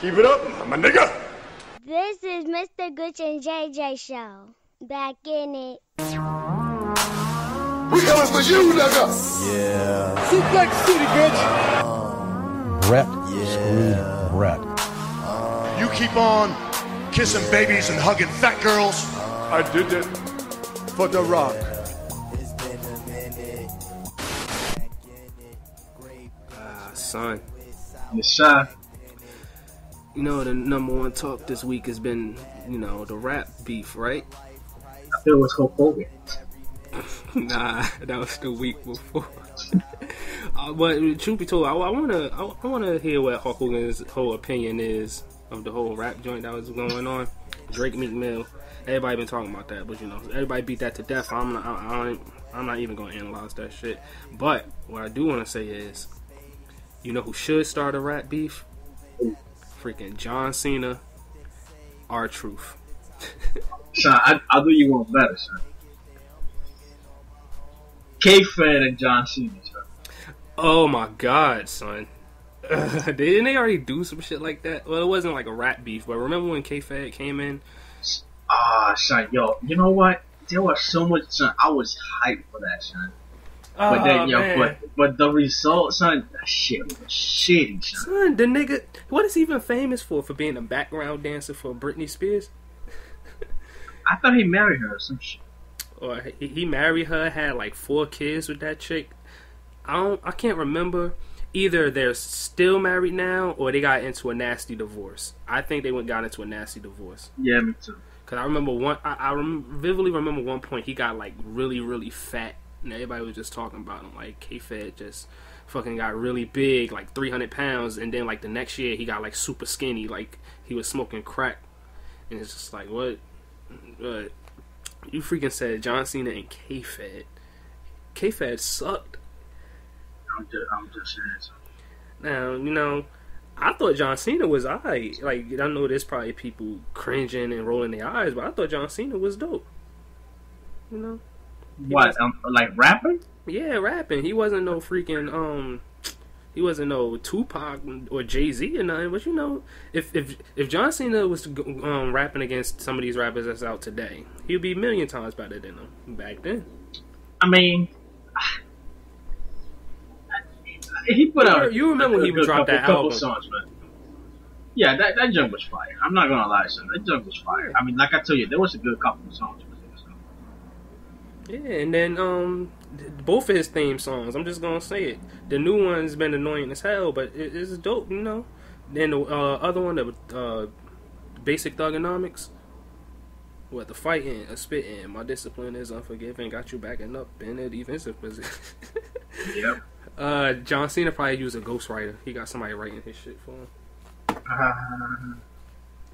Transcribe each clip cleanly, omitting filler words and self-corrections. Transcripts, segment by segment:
Keep it up, my nigga. This is Mr. Gooch and JJ show. Back in it. We coming for you, nigga. Yeah. Suplex City, bitch. Brett screwed Brett. You keep on kissing babies and hugging fat girls. I did it for The Rock. Son. Yes, sir. You know, the number one talk this week has been, the rap beef, right? I feel it was Hulk Hogan. Nah, that was the week before. But truth be told, I wanna hear what Hulk Hogan's whole opinion is of the whole rap joint that was going on. Drake Meek Mill. Everybody been talking about that, but everybody beat that to death. I'm not even gonna analyze that shit. But what I do want to say is, you know who should start a rap beef? Freaking John Cena, R-Truth. Son, I'll do you one better, son. K-Fed and John Cena, son. Oh my god, son. Didn't they already do some shit like that? Well, it wasn't like a rap beef, but remember when K-Fed came in? Son, yo, you know what? There was so much, son. I was hyped for that, son. But then, but the result, son, that shit was shitty, son. Son, the nigga, what is he even famous for? For being a background dancer for Britney Spears? I thought he married her or some shit. Or he married her, had like 4 kids with that chick. I can't remember. Either they're still married now, or they got into a nasty divorce. I think they got into a nasty divorce. Yeah, me too. Cause I remember vividly remember one point he got like really, really fat. And everybody was just talking about him. Like, K-Fed just fucking got really big, like 300 pounds. And then, like, the next year, he got, like, super skinny. Like, he was smoking crack. And it's just like, what? You freaking said John Cena and K-Fed. K-Fed sucked. I'm just saying so. Now, I thought John Cena was alright. Like, I know there's probably people cringing and rolling their eyes, but I thought John Cena was dope. What? Like rapping? Yeah, rapping. He wasn't no freaking he wasn't no Tupac or Jay-Z or nothing. But if John Cena was rapping against some of these rappers that's out today, he'd be a million times better than them back then. I mean, he put out. You remember when he dropped that couple album? Songs, man. Yeah, that junk was fire. I'm not gonna lie, son. That junk was fire. I mean, like I tell you, there was a good couple of songs. Yeah, and then both of his theme songs, I'm just gonna say it. The new one's been annoying as hell, but it's dope, Then the other one, the Basic Thugonomics, the fighting, a spitting, my discipline is unforgiving, got you backing up in the defensive position. Yep. John Cena probably used a ghostwriter. He got somebody writing his shit for him.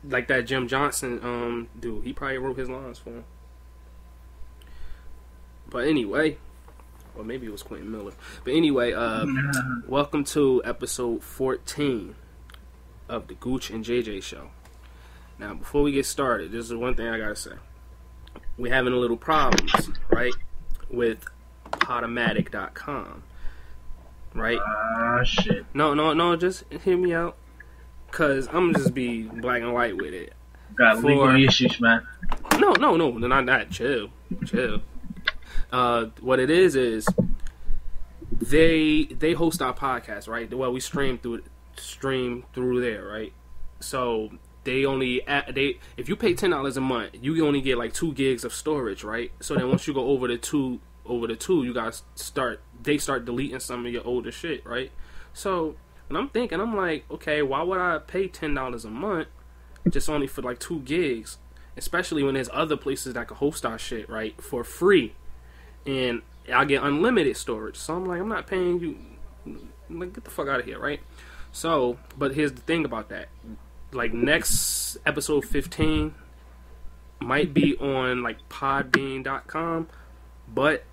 Like that Jim Johnson dude, he probably wrote his lines for him. But anyway, or maybe it was Quentin Miller. But anyway, welcome to episode 14 of the Gooch and JJ show. Now, before we get started, this is one thing I gotta say. We're having a little problems, right, with Podomatic.com, right? Shit. No, just hear me out, cause I'm gonna just be black and white with it. Got legal issues, man. No, not that. Chill. What it is they host our podcast, right? Well, we stream through there, right? So they only if you pay $10 a month, you only get like 2 gigs of storage, right? So then once you go over the two, you guys start deleting some of your older shit, right? So when I'm like, okay, why would I pay $10 a month just only for like 2 gigs? Especially when there's other places that can host our shit, right, for free. And I get unlimited storage. So I'm like, I'm not paying you. Like, get the fuck out of here, right? So, but here's the thing about that. Like, next episode 15 might be on, like, podbean.com. But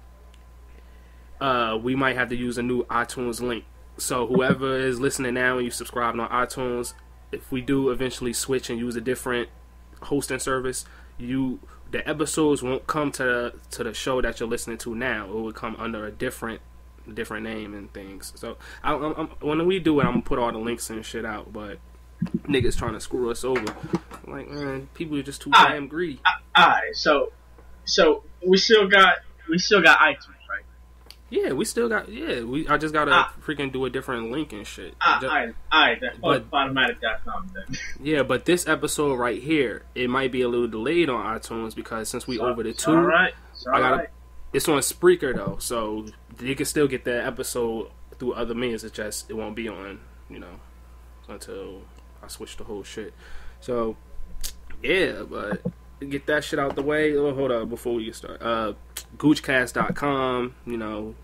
we might have to use a new iTunes link. So whoever is listening now and you subscribe on iTunes, if we do eventually switch and use a different hosting service, the episodes won't come to the show that you're listening to now. It will come under a different name and things. So when we do it, I'm gonna put all the links and shit out. But niggas trying to screw us over. Like, man, people are just too damn greedy. Alright, so we still got iTunes, right? Yeah, we still got. Yeah, I just gotta freaking do a different link and shit. Alright, that's automatic.com then. Yeah, but this episode right here, it might be a little delayed on iTunes because since we over the 2, alright. It's on Spreaker though, so you can still get that episode through other means. It's just it won't be on, until I switch the whole shit. So yeah, but get that shit out the way. Oh, hold on before we get started. Goochcast.com, you know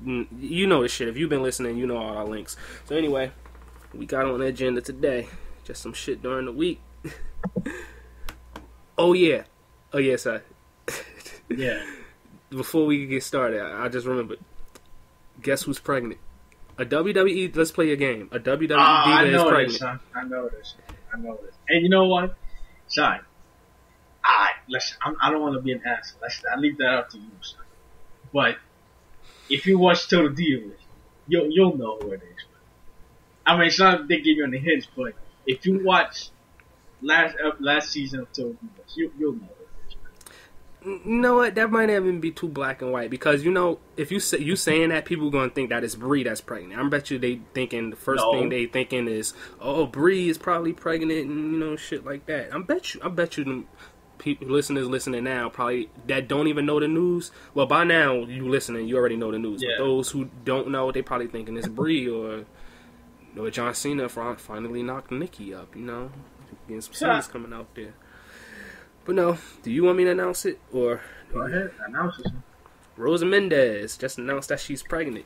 the shit. If you've been listening, you know all our links. So anyway, we got on the agenda today. Just some shit during the week. Oh yeah, sir. Yeah. Before we get started, I just remembered. Guess who's pregnant? A WWE. Let's play a game. A WWE diva is pregnant. This, son. I know this. And you know what, son? Listen. I don't want to be an asshole. I leave that up to you, son. But if you watch Total Divas, you'll know who it is. I mean, it's not they give you any hints, but if you watch last season of Total Divas, you'll know. You know what? That might not even be too black and white because if you saying that, people are gonna think that it's Brie that's pregnant. I bet you they thinking the first thing they thinking is, oh, Brie is probably pregnant and shit like that. I bet you the people listening now probably that don't even know the news. Well, by now you listening, you already know the news. Yeah. But those who don't know, they probably thinking it's Brie or John Cena finally knocked Nikki up. Getting some scenes coming out there. But no, do you want me to announce it? Or go ahead, announce it. Rosa Mendez just announced that she's pregnant.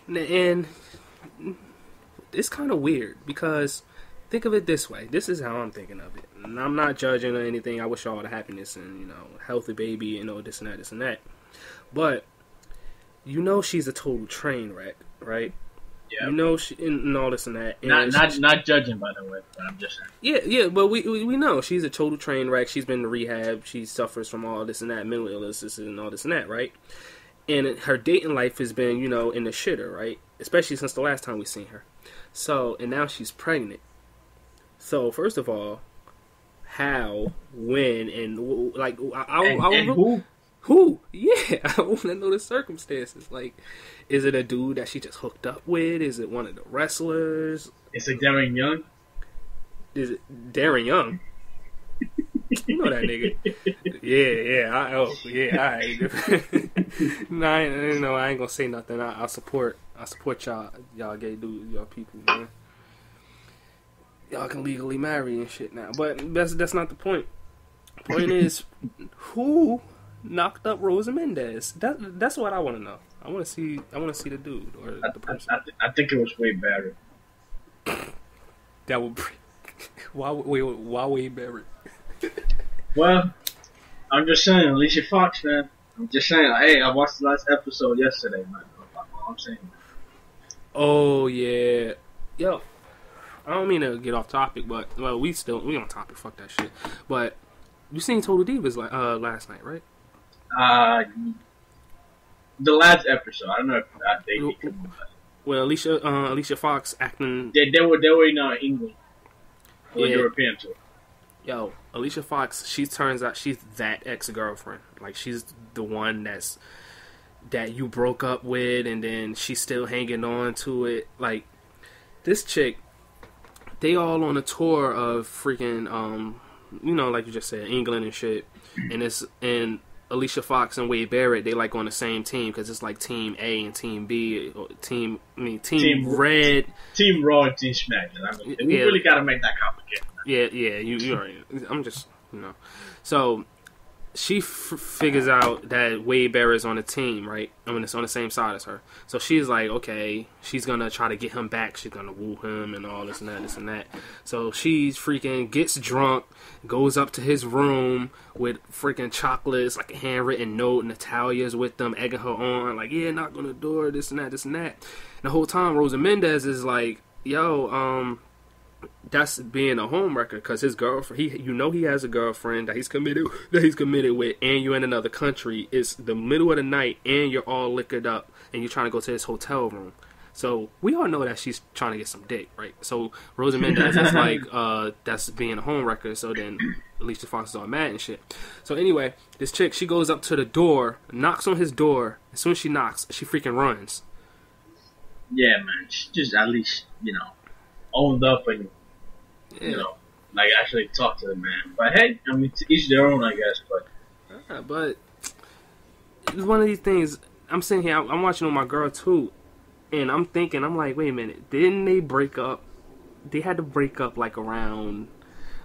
And it's kind of weird because think of it this way. This is how I'm thinking of it. And I'm not judging or anything. I wish her all the happiness and, healthy baby and this and that. But, she's a total train wreck, right? Yeah. She and all this and that. And not judging, by the way, but I'm just saying. Yeah, but we know she's a total train wreck. She's been to rehab. She suffers from all this and that, mental illnesses and all this and that, right? And her dating life has been, in the shitter, right? Especially since the last time we seen her. So, and now she's pregnant. So, first of all, how, when, and like, and who? Who? Yeah, I want to know the circumstances. Like, is it a dude that she just hooked up with? Is it one of the wrestlers? Is it Darren Young? Is it Darren Young? You know that nigga. Yeah. Alright. No, I ain't gonna say nothing. I support y'all gay dudes, y'all people, man. Y'all can legally marry and shit now. But that's not the point. The point is, who knocked up Rosa Mendez? That's what I want to know. I want to see the dude or the person. I think it was Wade Barrett. That would. Why Wade Barrett? Well, I'm just saying, Alicia Fox, man. I'm just saying, hey, I watched the last episode yesterday, man. I'm saying. Oh yeah, yo. I don't mean to get off topic, but we on topic. Fuck that shit. But you seen Total Divas last night, right? The last episode. I don't know if they. Well, Alicia Fox acting. They were in England. Or European tour. Yo, Alicia Fox. She turns out she's that ex-girlfriend. Like she's the one that you broke up with, and then she's still hanging on to it. Like this chick. They all on a tour of freaking, like you just said, England and shit. And Alicia Fox and Wade Barrett, they like on the same team because it's like Team A and Team B, or Team Red, Team Raw, and Team SmackDown. We really got to make that complicated. Yeah. You're right. I'm just, So she figures out that Wade Barrett's on the team, right? I mean, it's on the same side as her. So she's like, okay, she's going to try to get him back. She's going to woo him and all this and that. So she's freaking gets drunk, goes up to his room with freaking chocolates, like a handwritten note. Natalia's with them, egging her on, like, yeah, knock on the door, this and that. And the whole time, Rosa Mendez is like, yo, that's being a homewrecker because his girlfriend, he has a girlfriend that he's committed with, and you're in another country. It's the middle of the night, and you're all liquored up, and you're trying to go to his hotel room. So we all know that she's trying to get some dick, right? So Rosa Mendez is like, that's being a homewrecker. So then Alicia Fox is all mad and shit. So anyway, this chick, she goes up to the door, knocks on his door. As soon as she knocks, she freaking runs. Yeah, man. She just at least, owned up and, like actually talked to the man. But hey, I mean, to each their own, I guess. But it's one of these things. I'm sitting here, I'm watching with my girl too. And I'm thinking, I'm like, wait a minute, didn't they break up? They had to break up like around,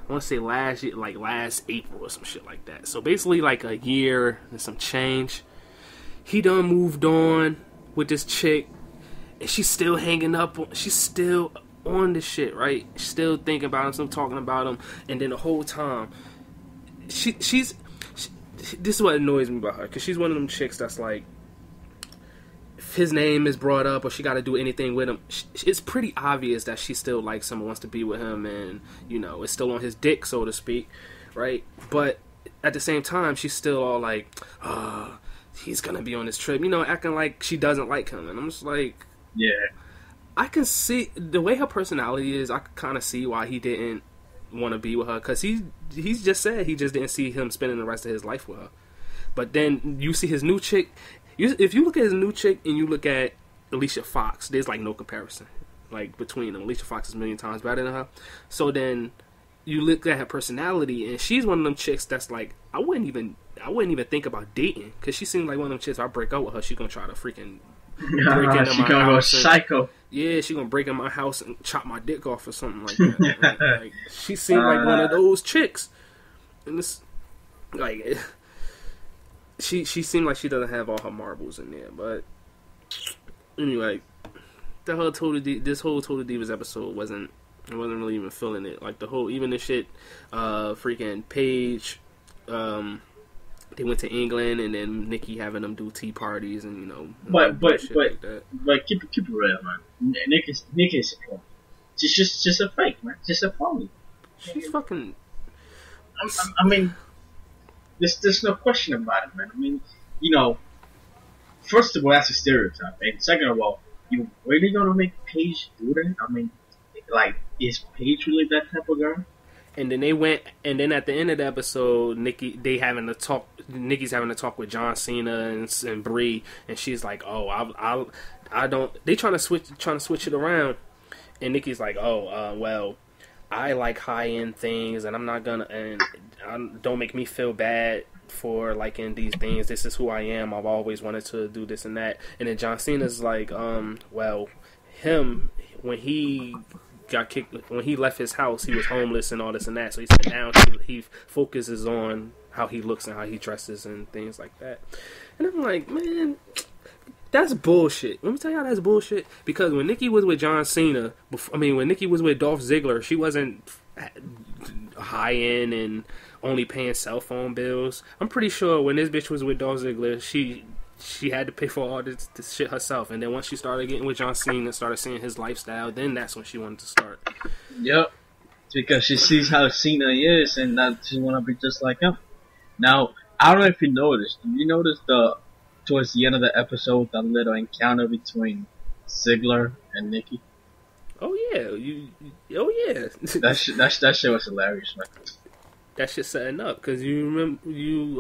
I want to say last year, like last April or some shit like that. So basically like a year and some change. He done moved on with this chick, and she's still hanging up on, she's still on this shit, right? She's still thinking about him, still talking about him, and then the whole time, she's this is what annoys me about her, because she's one of them chicks that's like, if his name is brought up or she got to do anything with him, it's pretty obvious that she still likes him and wants to be with him, and it's still on his dick, so to speak, right? But at the same time, she's still all like, he's gonna be on this trip, acting like she doesn't like him. And I'm just like, yeah, I can see the way her personality is. I can kind of see why he didn't want to be with her, because he's just said he just didn't see him spending the rest of his life with her. But then you see his new chick. If you look at his new chick and you look at Alicia Fox, there's like no comparison, like between them. Alicia Fox is a million times better than her. So then you look at her personality, and she's one of them chicks that's like, I wouldn't even think about dating, because she seems like one of them chicks. If I break up with her, she's gonna try to freaking break into she my gonna house. go psycho. Yeah, she's gonna break in my house and chop my dick off or something like that. Like, she seemed like one of those chicks, and this like. She seemed like she doesn't have all her marbles in there, but anyway, this whole Total Divas episode wasn't really even feeling it. Like the whole, even the shit, freaking Paige, they went to England, and then Nikki having them do tea parties and but like that. But keep it real, man. Nikki's a phony. She's just a fake, man. Just a phony. She's fucking. I mean. There's no question about it, man. I mean, first of all, that's a stereotype. And second of all, you really gonna make Paige do that? I mean, like, is Paige really that type of girl? And then they went, and then at the end of the episode, Nikki's having a talk with John Cena and Brie, and she's like, "Oh, I don't." They trying to switch it around, and Nikki's like, "Oh, well, I like high end things, and I'm not gonna, and don't make me feel bad for liking these things. This is who I am. I've always wanted to do this and that." And then John Cena's like, well, when he got kicked, when he left his house, he was homeless and all this and that. So he said now he focuses on how he looks and how he dresses and things like that. And I'm like, man, that's bullshit. Let me tell y'all that's bullshit. Because when Nikki was with John Cena, when Nikki was with Dolph Ziggler, she wasn't high end and only paying cell phone bills. I'm pretty sure when this bitch was with Dolph Ziggler, she had to pay for all this shit herself. And then once she started getting with John Cena and started seeing his lifestyle, then that's when she wanted to start. Yep. Because she sees how Cena is, and that she want to be just like him. Now, I don't know if you noticed. Did you notice towards the end of the episode, that little encounter between Ziggler and Nikki? Oh yeah, that shit was hilarious, man. That shit setting up, because you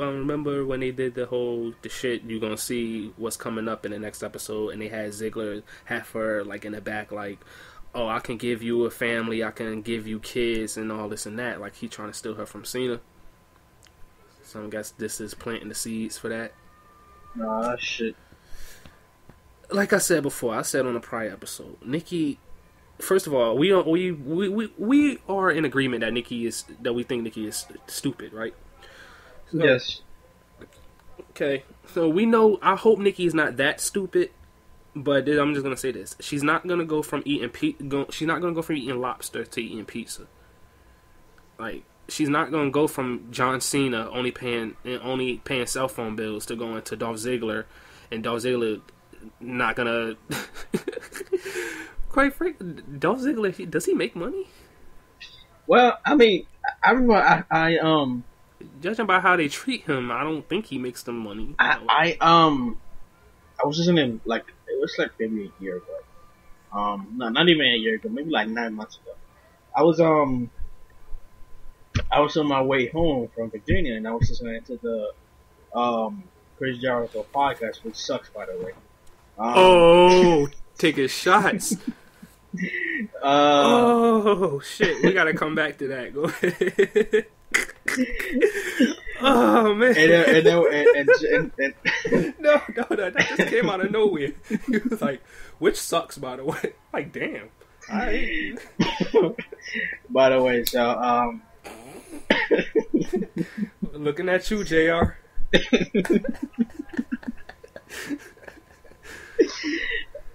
remember when they did the shit. You gonna see what's coming up in the next episode, and they had Ziggler have her like in the back, like, oh, I can give you a family, I can give you kids, and all this and that. Like he trying to steal her from Cena. So I guess this is planting the seeds for that. Nah, shit. Like I said before, I said on a prior episode, Nikki. First of all, we are in agreement that we think Nikki is stupid, right? So, yes. Okay, so we know. I hope Nikki is not that stupid, but I'm just gonna say this: she's not gonna go from eating lobster to eating pizza. Like, she's not gonna go from John Cena only paying cell phone bills to going to Dolph Ziggler, and Dolph Ziggler not gonna. Quite frankly, Dolph Ziggler, does he make money? Well, I mean, I remember I judging by how they treat him, I don't think he makes them money. I was listening, like, it was like maybe a year ago. No, not even a year ago, maybe like 9 months ago. I was on my way home from Virginia, and I was listening to the Chris Jericho podcast, which sucks, by the way. Taking shots. Oh shit! We gotta come back to that. Go ahead. Oh man! And No, that just came out of nowhere. He was like, "Which sucks?" By the way, like, damn. By the way, so looking at you, Jr.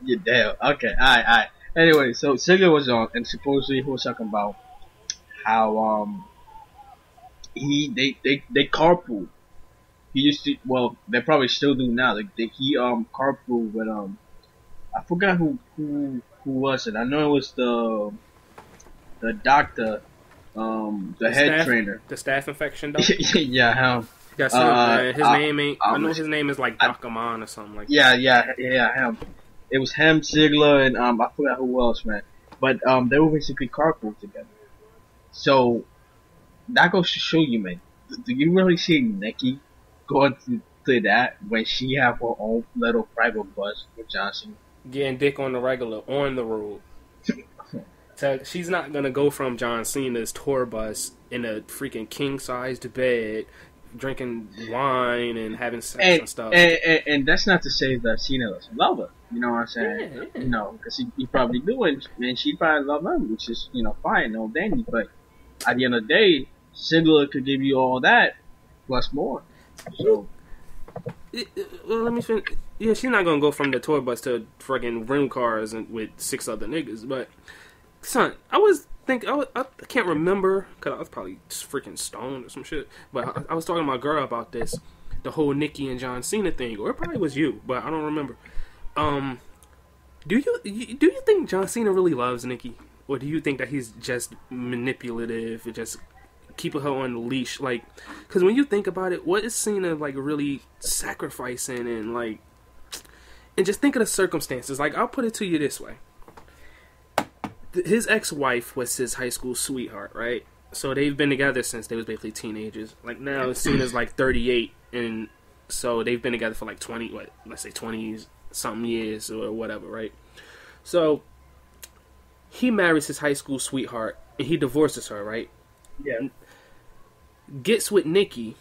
You damn. Okay, alright. Anyway, so Ziggler was on, and supposedly he was talking about how they carpool. He used to, well, they probably still do now. He carpool with I forgot who was it. I know it was the doctor, the head trainer, the staph infection doctor. Yeah, him. His name ain't. I know his name is like Doc Amon or something like that. Yeah, him. It was him, Ziggler, and I forgot who else, man. But they were basically carpool together. So that goes to show you, man. Do you really see Nikki going to that when she have her own little private bus with Johnson? Getting dick on the regular, on the road. So she's not gonna go from John Cena's tour bus in a freaking king-sized bed, drinking wine and having sex and stuff. And that's not to say that Cena doesn't love her. You know what I'm saying? Yeah. You know, because he probably do, and she probably love him, which is, fine, no dandy. But at the end of the day, Ziggler could give you all that plus more. So, well, let me finish. Yeah, she's not gonna go from the tour bus to freaking rental cars and with 6 other niggas. But son, I can't remember because I was probably just freaking stoned or some shit. But I was talking to my girl about this, the whole Nikki and John Cena thing, or it probably was you, but I don't remember. Do you think John Cena really loves Nikki, or do you think that he's just manipulative and just keeping her on the leash? Like, because when you think about it, what is Cena like really sacrificing and just think of the circumstances. Like, I'll put it to you this way: his ex-wife was his high school sweetheart, right? So they've been together since they was basically teenagers. Like, now Cena's like 38, and so they've been together for like 20 something years or whatever, right? So he marries his high school sweetheart and he divorces her, right? yeah. Gets with Nikki,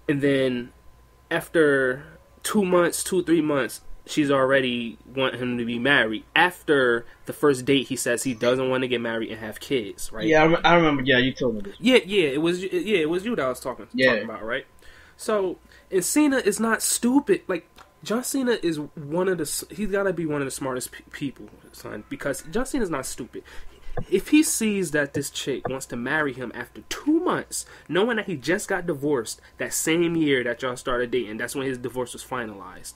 and then after 3 months, she's already want him to be married. After the first date, he says he doesn't want to get married and have kids, right? Yeah, I remember. Yeah, you told me this. Yeah, it was you that I was talking about, right? So, and Cena is not stupid. Like, John Cena is he's got to be one of the smartest people, son, because John Cena's not stupid. If he sees that this chick wants to marry him after 2 months, knowing that he just got divorced that same year that y'all started dating, that's when his divorce was finalized.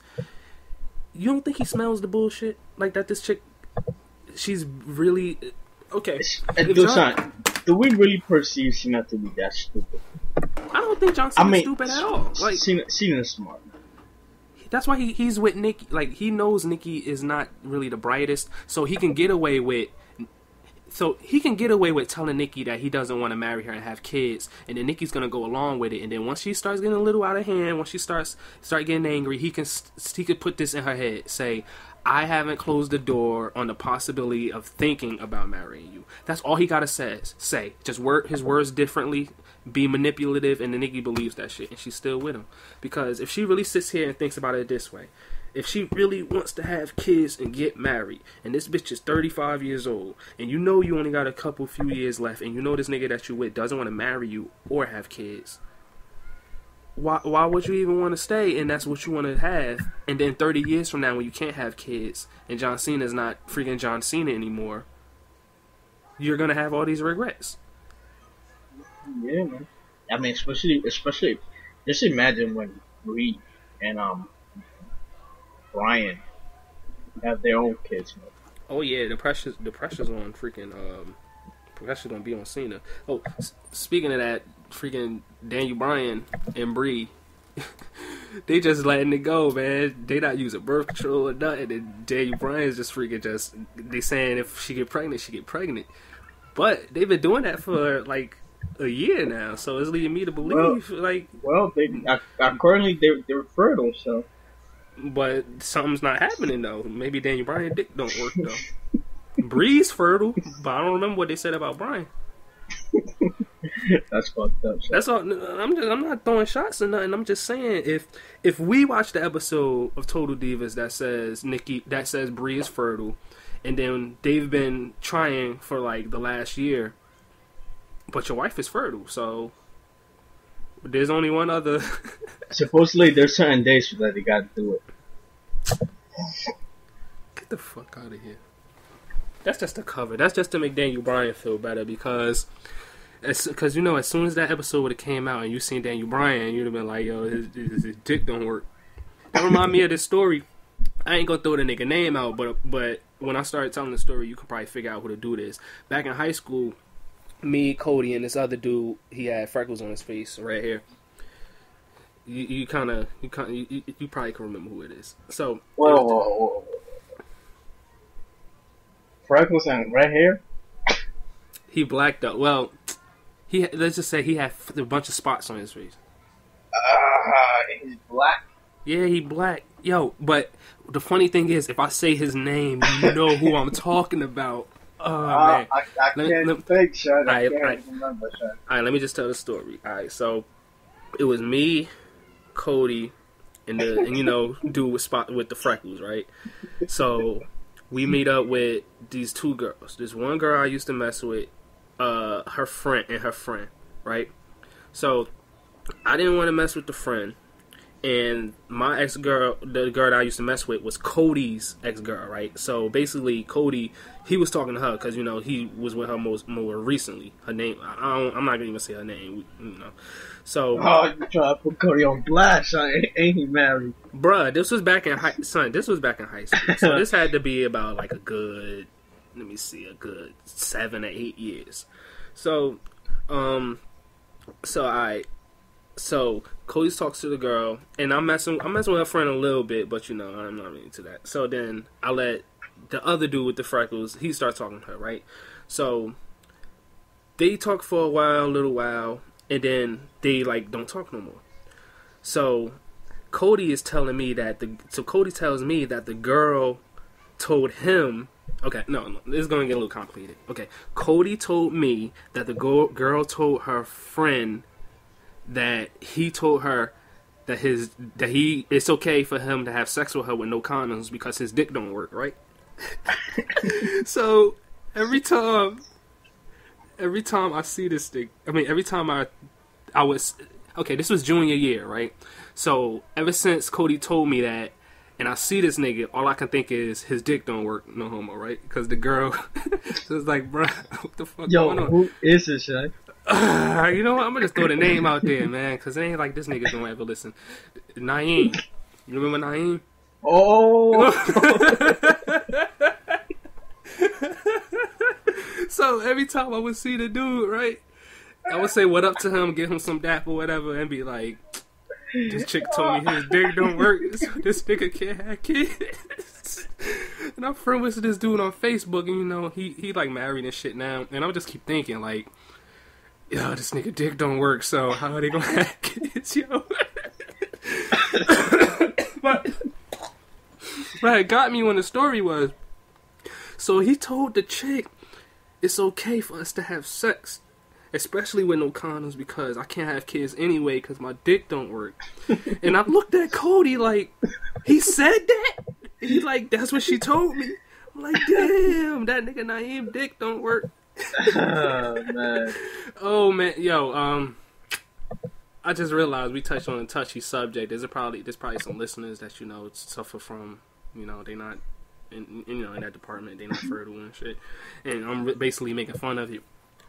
You don't think he smells the bullshit? Like, that this chick, she's really... Okay. Do we really perceive Cena to be that stupid? I don't think John Cena's stupid at all. Like, Cena's smart. That's why he's with Nikki. Like, he knows Nikki is not really the brightest, so he can get away with... So he can get away with telling Nikki that he doesn't want to marry her and have kids, and then Nikki's gonna go along with it. And then once she starts getting a little out of hand, once she start getting angry, he could put this in her head, say, "I haven't closed the door on the possibility of thinking about marrying you." That's all he gotta say. Just word his words differently, be manipulative, and then Nikki believes that shit, and she's still with him. Because if she really sits here and thinks about it this way, if she really wants to have kids and get married, and this bitch is 35 years old, and you know you only got a few years left, and you know this nigga that you with doesn't want to marry you or have kids, why would you even want to stay? And that's what you want to have. And then 30 years from now, when you can't have kids, and John Cena's not freaking John Cena anymore, you're gonna have all these regrets. Yeah, man. I mean, especially, just imagine when Brie and Bryan have their own kids, man. Oh yeah, the pressure's on freaking pressure's gonna be on Cena. Oh, speaking of that, freaking Daniel Bryan and Brie, They just letting it go, man. They not using birth control or nothing. And Daniel Bryan's just freaking just. They saying if she get pregnant, she get pregnant. But they've been doing that for like a year now, so it's leading me to believe currently they're fertile, so. But something's not happening though. Maybe Daniel Bryan's dick don't work though. Brie's fertile, but I don't remember what they said about Bryan. That's fucked up. So. That's all. I'm not throwing shots or nothing. I'm just saying if we watch the episode of Total Divas that says Brie is fertile, and then they've been trying for like the last year, but your wife is fertile, so there's only one other. Supposedly, there's certain days that they got to do it. Get the fuck out of here. That's just a cover. That's just to make Daniel Bryan feel better because you know, as soon as that episode would have came out and you seen Daniel Bryan, you'd have been like, yo, his dick don't work. That remind me of this story. I ain't gonna throw the nigga name out, but when I started telling the story, you can probably figure out who to do this. Back in high school, me, Cody, and this other dude, he had freckles on his face right here. You probably can remember who it is. So Whoa. Freckles and red hair? He blacked out. Well, let's just say he had a bunch of spots on his face. He's black? Yeah, he black. Yo, but the funny thing is, if I say his name, you know who I'm talking about. Oh, man. I can't think, Sean. I can't remember, Sean. Alright, let me just tell the story. Alright, so it was me, Cody, and you know, dude with the freckles, right? So we meet up with these two girls. This one girl I used to mess with, her friend, right? So I didn't want to mess with the friend, and my ex-girl, the girl that I used to mess with, was Cody's ex-girl, right? So basically, Cody, he was talking to her because, you know, he was with her more recently. Her name, I'm not going to even say her name, you know. So, you trying to put Cody on blast, son. Ain't he married? Bruh, this was back in high school. So this had to be about like a good 7 or 8 years. So Cody talks to the girl, and I'm messing with her friend a little bit, but you know, I'm not really into that. So then I let the other dude with the freckles, he starts talking to her, right? So they talk for a little while, and then they like don't talk no more. So Cody tells me that the girl told him. Okay, no, this is gonna get a little complicated. Okay, Cody told me that the girl told her friend that he told her that it's okay for him to have sex with her with no condoms because his dick don't work, right? So every time I see this thing, every time I was okay, this was junior year, right? So ever since Cody told me that, and I see this nigga, all I can think is his dick don't work, no homo, right? Because the girl, so it's like, bro, what the fuck going on? Who is this, Shay? You know what? I'm gonna just throw the name out there, man, because it ain't like this nigga don't ever listen. Naeem, you remember Naeem? Oh. So every time I would see the dude, right, I would say what up to him, give him some dap or whatever, and be like, this chick told me his dick don't work, so this nigga can't have kids. And I'm friends with this dude on Facebook, and you know, he like married and shit now, and I would just keep thinking like, yo, this nigga dick don't work, so how are they gonna have kids, yo? But it got me when the story was, so he told the chick, it's okay for us to have sex, especially with no condoms, because I can't have kids anyway because my dick don't work. And I looked at Cody like, he said that? And he like, that's what she told me. I'm like, damn, that nigga Naeem dick don't work. Oh man, yo, I just realized we touched on a touchy subject. There's probably some listeners that, you know, suffer from, you know, they not in that department, they not fertile and shit, and I'm basically making fun of you.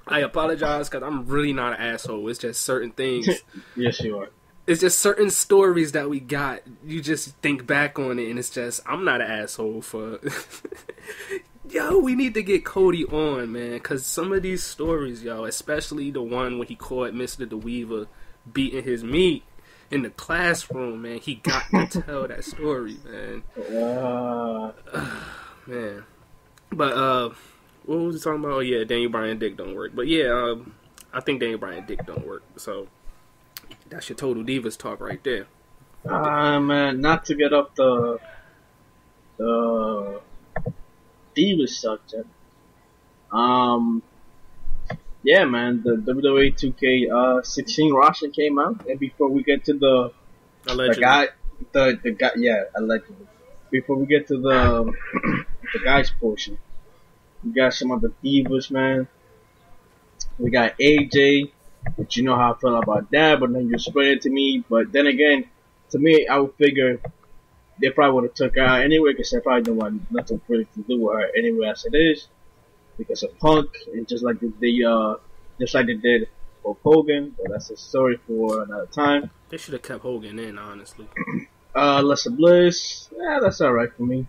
I apologize because I'm really not an asshole. It's just certain things. Yes, you are. It's just certain stories that we got. You just think back on it, and it's just, I'm not an asshole for. Yo, we need to get Cody on, man, because some of these stories, yo, especially the one when he caught Mr. DeWeaver beating his meat, in the classroom, man. He got to tell that story, man. Man. But what was he talking about? Oh yeah, Daniel Bryan dick don't work. But yeah, I think Daniel Bryan dick don't work. So that's your Total Divas talk right there. Man, not to get off the Divas subject. Yeah, man, the WWE 2K16 roster came out, and before we get to the guy, yeah, allegedly. Before we get to the the guys portion, we got some of the Divas, man. We got AJ, but you know how I feel about that, but then you spread it to me. But then again, to me, I would figure they probably would have took her out anyway, because they probably don't want nothing really to do with her anyway as it is, because of Punk, and just like they did for Hogan, but that's a story for another time. They should have kept Hogan in, honestly. Alexa Bliss, yeah, that's alright for me.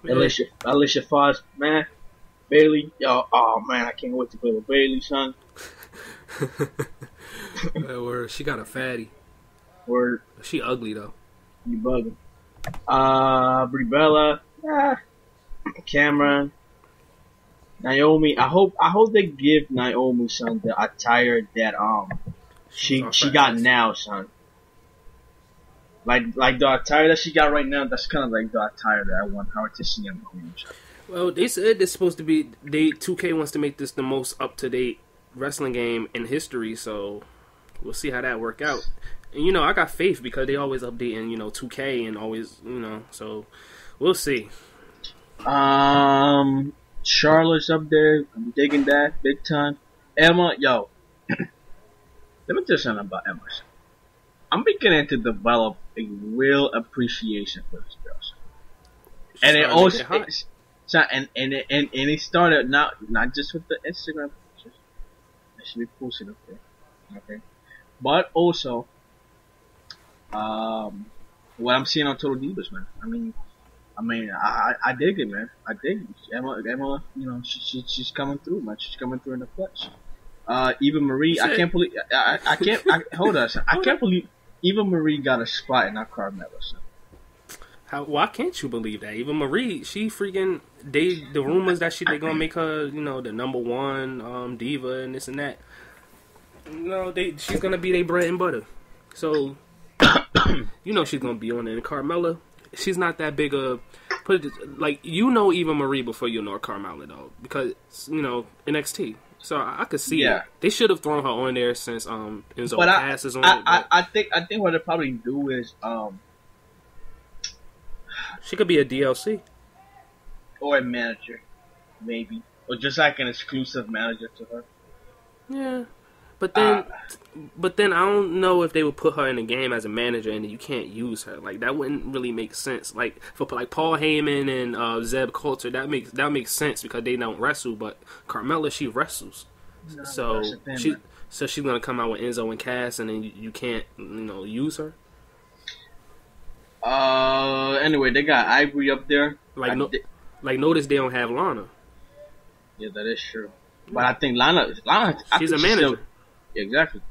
Yeah. Alicia Fox, man. Bailey, yo, oh man, I can't wait to play with Bailey, son. Word, she got a fatty. Word. She ugly though. You bugging. Brie Bella, Cameron, Naomi. I hope they give Naomi, son, the attire that she got now, son. Like the attire that she got right now, that's kind of like the attire that I want her to see in Naomi. Well, they said it's supposed to be 2K wants to make this the most up to date wrestling game in history, so we'll see how that work out. And you know, I got faith because they always updating, 2K and always, so we'll see. Charlotte's up there. I'm digging that big time. Emma, yo, let me tell you something about Emma. I'm beginning to develop a real appreciation for this girl. And it also, it started not just with the Instagram pictures. I should be posting up there, okay? But also, what I'm seeing on Total Divas, man. I mean, I dig it, man. I dig it. Emma, she's coming through, man. She's coming through in the flesh. Eva Marie, I can't believe, hold on, son. I can't believe Eva Marie got a spot in our Carmella, son. Why can't you believe that? Eva Marie, she freaking, the rumors that they gonna make her, the number one diva and this and that. She's gonna be their bread and butter. So, she's gonna be on it. And Carmella, she's not that big a, Eva Marie before you know Carmella though, because NXT. So I could see it. They should have thrown her on there since Enzo Cass is on it. I think what they probably do is she could be a DLC or a manager, maybe, or just like an exclusive manager to her. Yeah, but then I don't know if they would put her in the game as a manager and you can't use her. Like that wouldn't really make sense. Like for Paul Heyman and Zeb Coulter, that makes sense because they don't wrestle. But Carmella, she wrestles, so she's gonna come out with Enzo and Cass, and then you can't use her. Anyway, they got Ivory up there. Notice they don't have Lana. Yeah, that is true. But I think Lana, she's a manager. Yeah, exactly.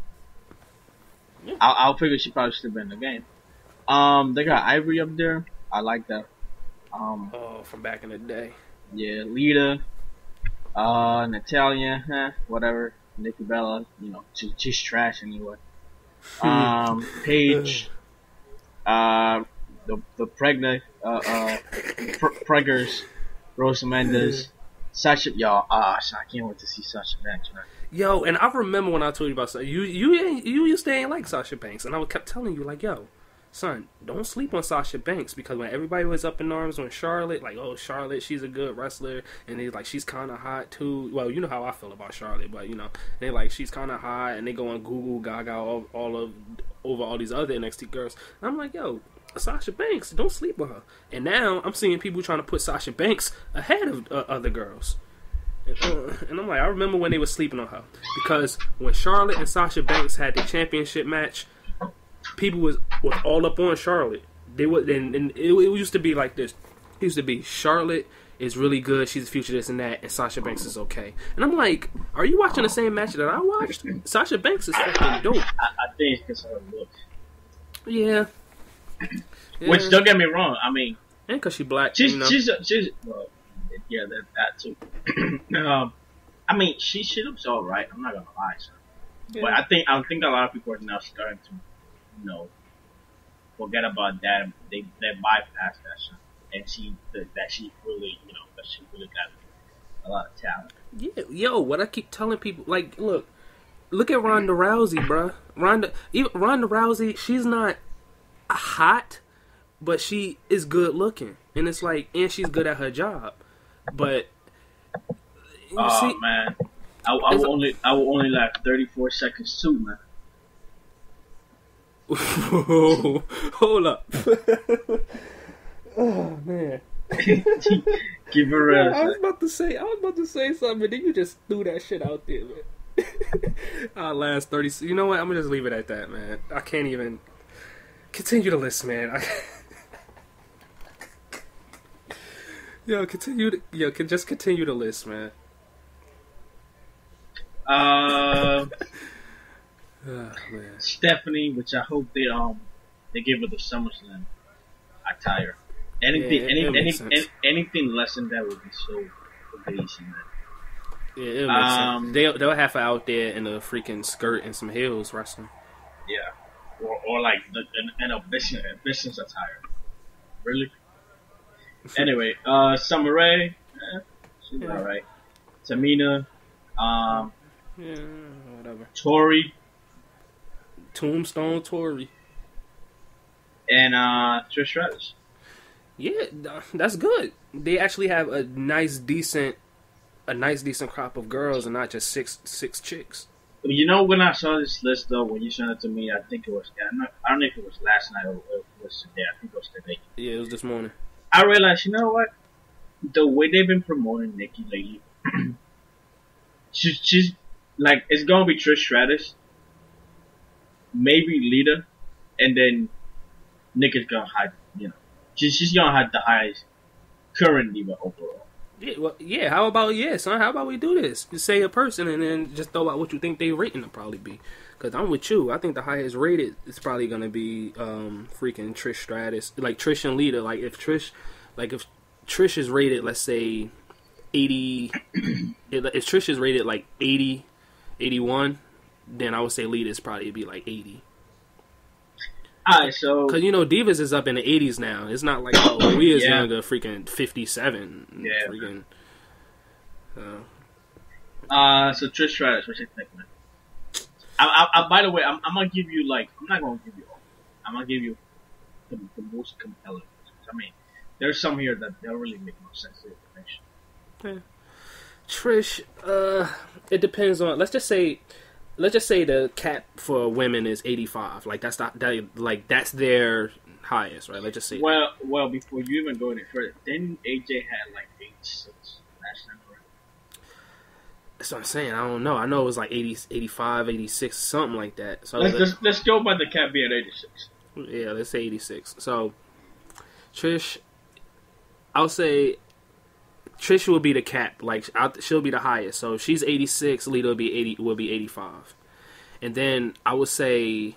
Yeah. I'll figure she probably should have been in the game. They got Ivory up there. I like that. From back in the day. Yeah, Lita, Natalia, whatever. Nikki Bella, she's trash anyway. Paige, the pregnant, Preggers, Rosa Mendes, Sasha, I can't wait to see Sasha Banks, man. Yo, and I remember when I told you about Sasha, you used to ain't like Sasha Banks, and I kept telling you, son, don't sleep on Sasha Banks, because when everybody was up in arms on Charlotte, Charlotte, she's a good wrestler, and they she's kind of hot too. Well, you know how I feel about Charlotte, but they she's kind of hot, and they go on Google Gaga over all these other NXT girls. And I'm like, yo, Sasha Banks, don't sleep on her. And now I'm seeing people trying to put Sasha Banks ahead of other girls. And I'm like, I remember when they were sleeping on her, because when Charlotte and Sasha Banks had the championship match, people was all up on Charlotte. They would, and it used to be like this. It used to be Charlotte is really good, she's the future, this and that, and Sasha Banks is okay. And I'm like, are you watching the same match that I watched? Sasha Banks is fucking dope. I think it's because of her look. Yeah. Which, don't get me wrong, I mean, and because she black, she's well, yeah, that too. I mean, she looks all right. I'm not gonna lie, son. Yeah. But I think a lot of people are now starting to, forget about that. They bypass that, son, and see that she really, that she really got a lot of talent. Yeah, yo, what I keep telling people, like, look at Ronda Rousey, bruh. Ronda Rousey, she's not hot, but she is good looking, and it's like, and she's good at her job. But man, I will only last 34 seconds too, man. Hold up. Oh man. Give her a. I was about to say something, but then you just threw that shit out there, man. I'll last 30. You know what? I'm gonna just leave it at that, man. I can't even continue the list, man. Just continue the list, man. Man. Man. Stephanie, which I hope they give her the SummerSlam attire. Anything less than that would be so amazing, man. Yeah, it makes sense. They'll have her out there in a freaking skirt and some heels wrestling. Yeah, or like a business attire. Really? Anyway, Summer Rae, she's alright. Tamina, whatever. Tori, Tombstone Tori, and Trish Stratus. Yeah, that's good. They actually have a nice decent crop of girls, and not just six chicks. You know, when I saw this list, though, when you sent it to me, I think it was. I don't know if it was last night or it was today. I think it was today. Yeah, it was this morning. I realized, you know what? The way they've been promoting Nikki lately, she's like, it's gonna be Trish Stratus, maybe Lita, and then Nikki's gonna hide. She's gonna have the highest current diva overall. Yeah, well, yeah. How about son? How about we do this? Just say a person and then just throw out what you think their rating will probably be. Because I'm with you. I think the highest rated is probably gonna be freaking Trish Stratus, like Trish and Lita. Like if Trish is rated, let's say 80. If Trish is rated like 80, 81, then I would say Lita's probably be like 80. Alright, so because Divas is up in the 80s now. It's not like we is younger, freaking 57. Yeah. Freaking. So Trish Stratus, what you think, man? I by the way, I'm gonna give you I'm not gonna give you all. I'm gonna give you the most compelling. I mean, there's some here that don't really make no sense to information. Yeah. Trish, it depends on. Let's just say the cap for women is 85. Like that's that's their highest, right? Let's just say. Well, before you even go any further, then AJ had like 86 last time around. That's what I'm saying. I don't know. I know it was like 80, 85, 86, something like that. So let's go by the cap being 86. Yeah, let's say 86. So Trish, I'll say Trish will be the cap. Like she'll be the highest. So if she's 86, Lita will be 85. And then I would say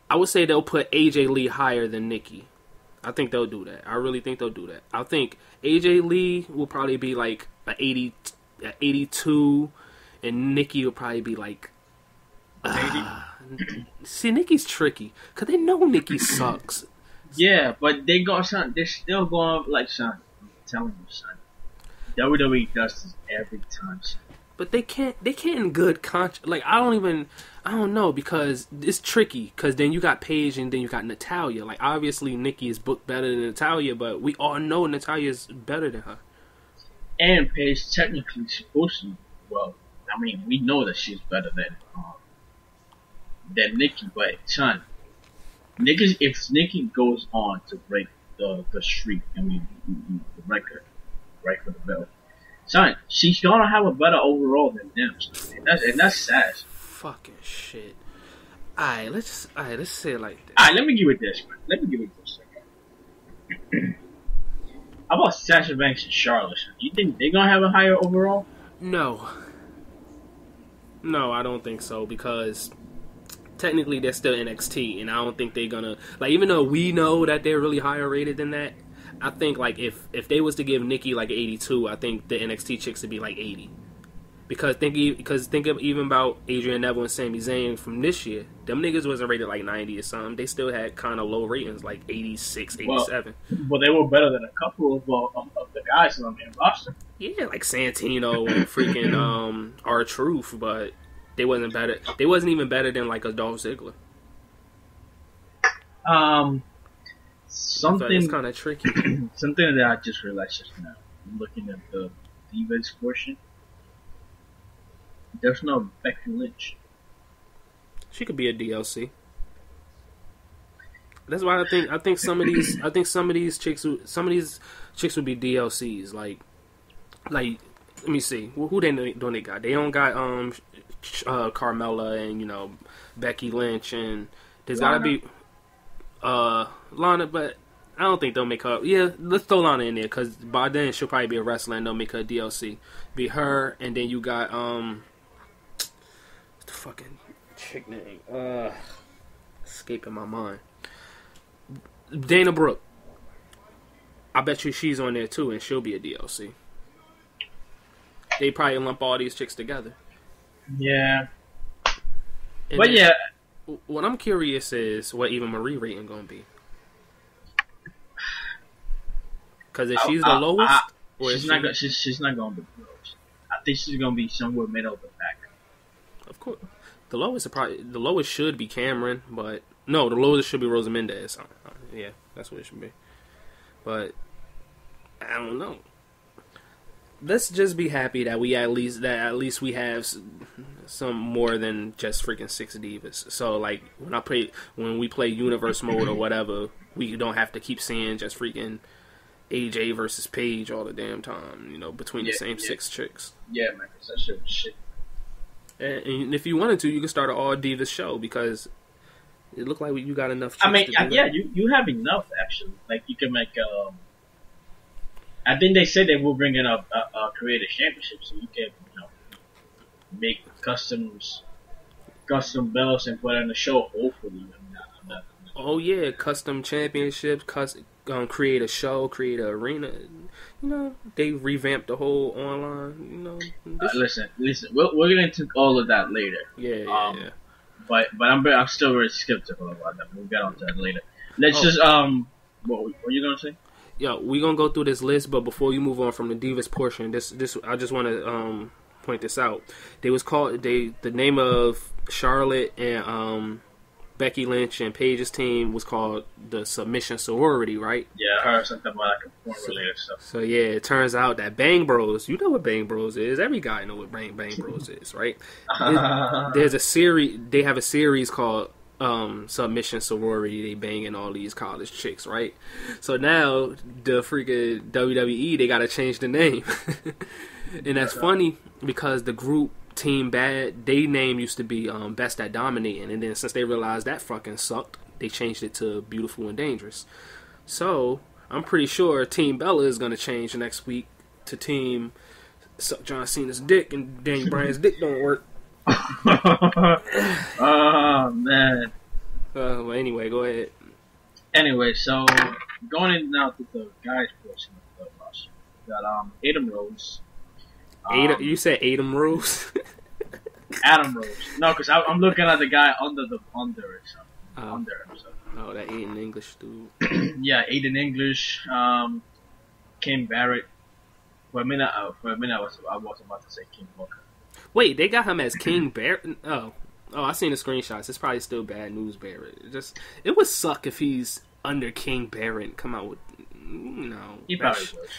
they'll put AJ Lee higher than Nikki. I think they'll do that. I really think they'll do that. I think AJ Lee will probably be like an 82, and Nikki will probably be like 80. See, Nikki's tricky because they know Nikki sucks. Yeah, but they're still going like, son. I'm telling you, son. WWE does this every time, son. But they can't in good conscience. Like, I don't know, because it's tricky. Because then you got Paige and then you got Natalya. Like, obviously Nikki is booked better than Natalya, but we all know Natalya is better than her. And Paige technically supposed to. Well, I mean, we know that she's better than Nikki, but son, if Nikki goes on to break the streak, I mean the record, right, for the belt, son, she's gonna have a better overall than them, and that's sad. Fucking shit. Alright, let's say it like this. Alright, let me give it this, man. How about Sasha Banks and Charlotte? You think they're gonna have a higher overall? No, I don't think so, because technically they're still NXT, and I don't think they're gonna like. Even though we know that they're really higher rated than that, I think like if they was to give Nikki like 82, I think the NXT chicks would be like 80. Because think of even about Adrian Neville and Sami Zayn from this year. Them niggas wasn't rated like 90 or something. They still had kind of low ratings, like 86, 87. Well, they were better than a couple of the guys on the roster. Yeah, like Santino and freaking R-Truth, but they wasn't better. They wasn't even better than like a Dolph Ziggler. Something it's kind of tricky. Something that I just realized just now, looking at the Divas portion. There's no Becky Lynch. She could be a DLC. That's why I think some of these chicks would be DLCs. Like let me see who they got. They don't got Carmella and Becky Lynch, and there's gotta be Lana, but I don't think they'll make her. Yeah, let's throw Lana in there because by then she'll probably be a wrestler and they'll make her a DLC. Be her, and then you got the fucking chick name escaping my mind. Dana Brooke. I bet you she's on there too, and she'll be a DLC. They probably lump all these chicks together. Yeah. And but yeah. What I'm curious is what Eva Marie rating gonna be. Because if she's the lowest, or she's not gonna be the lowest. I think she's gonna be somewhere middle of the pack. Of course, the lowest should be Cameron, but no, the lowest should be Rosa Mendez. Yeah, that's what it should be. But I don't know. Let's just be happy that at least we have some more than just freaking 6 divas. So like when we play Universe mode or whatever, we don't have to keep seeing just freaking AJ versus Paige all the damn time. Between the same 6 chicks. Yeah, man, cause that shit was shit. And if you wanted to, you could start an all divas show because it looked like you got enough. Chicks you have enough actually. Like you can make. I think they said they will bring in a creative championship, so you can make custom belts and put on the show. Hopefully. Oh yeah, custom championships, create a show, create an arena. They revamped the whole online. Listen. We're gonna into all of that later. Yeah. But I'm still very skeptical about that. We'll get onto that later. Let's just what were you gonna say? Yeah, we're gonna go through this list, but before you move on from the Divas portion, this I just want to point this out. The name of Charlotte and Becky Lynch and Paige's team was called the Submission Sorority, right? Yeah, I heard something about like a porn-related stuff. So yeah, it turns out that Bang Bros, you know what Bang Bros is. Every guy know what Bang Bros is, right? There's a series. They have a series called Submission Sorority. They banging all these college chicks, right? So now the freaking WWE, they gotta change the name. And that's funny because the group Team Bad, they name used to be Best at Dominating, and then since they realized that fucking sucked, they changed it to Beautiful and Dangerous. So I'm pretty sure Team Bella is gonna change next week to Team Suck John Cena's dick and Daniel Bryan's dick don't work. Oh man. Well, anyway, go ahead. Anyway, so going in now to the guys portion of the roster, we got Adam Rose. You said Adam Rose? Adam Rose. No, because I'm looking at the guy under or something. Under himself. Oh, that Aiden English dude. Yeah, Aiden English. Kim Barrett. For a minute, I was about to say King Booker. Wait, they got him as King Barrett? Oh, I seen the screenshots. It's probably still bad news, Barrett. It would suck if he's under King Barrett. Come out with, He probably would.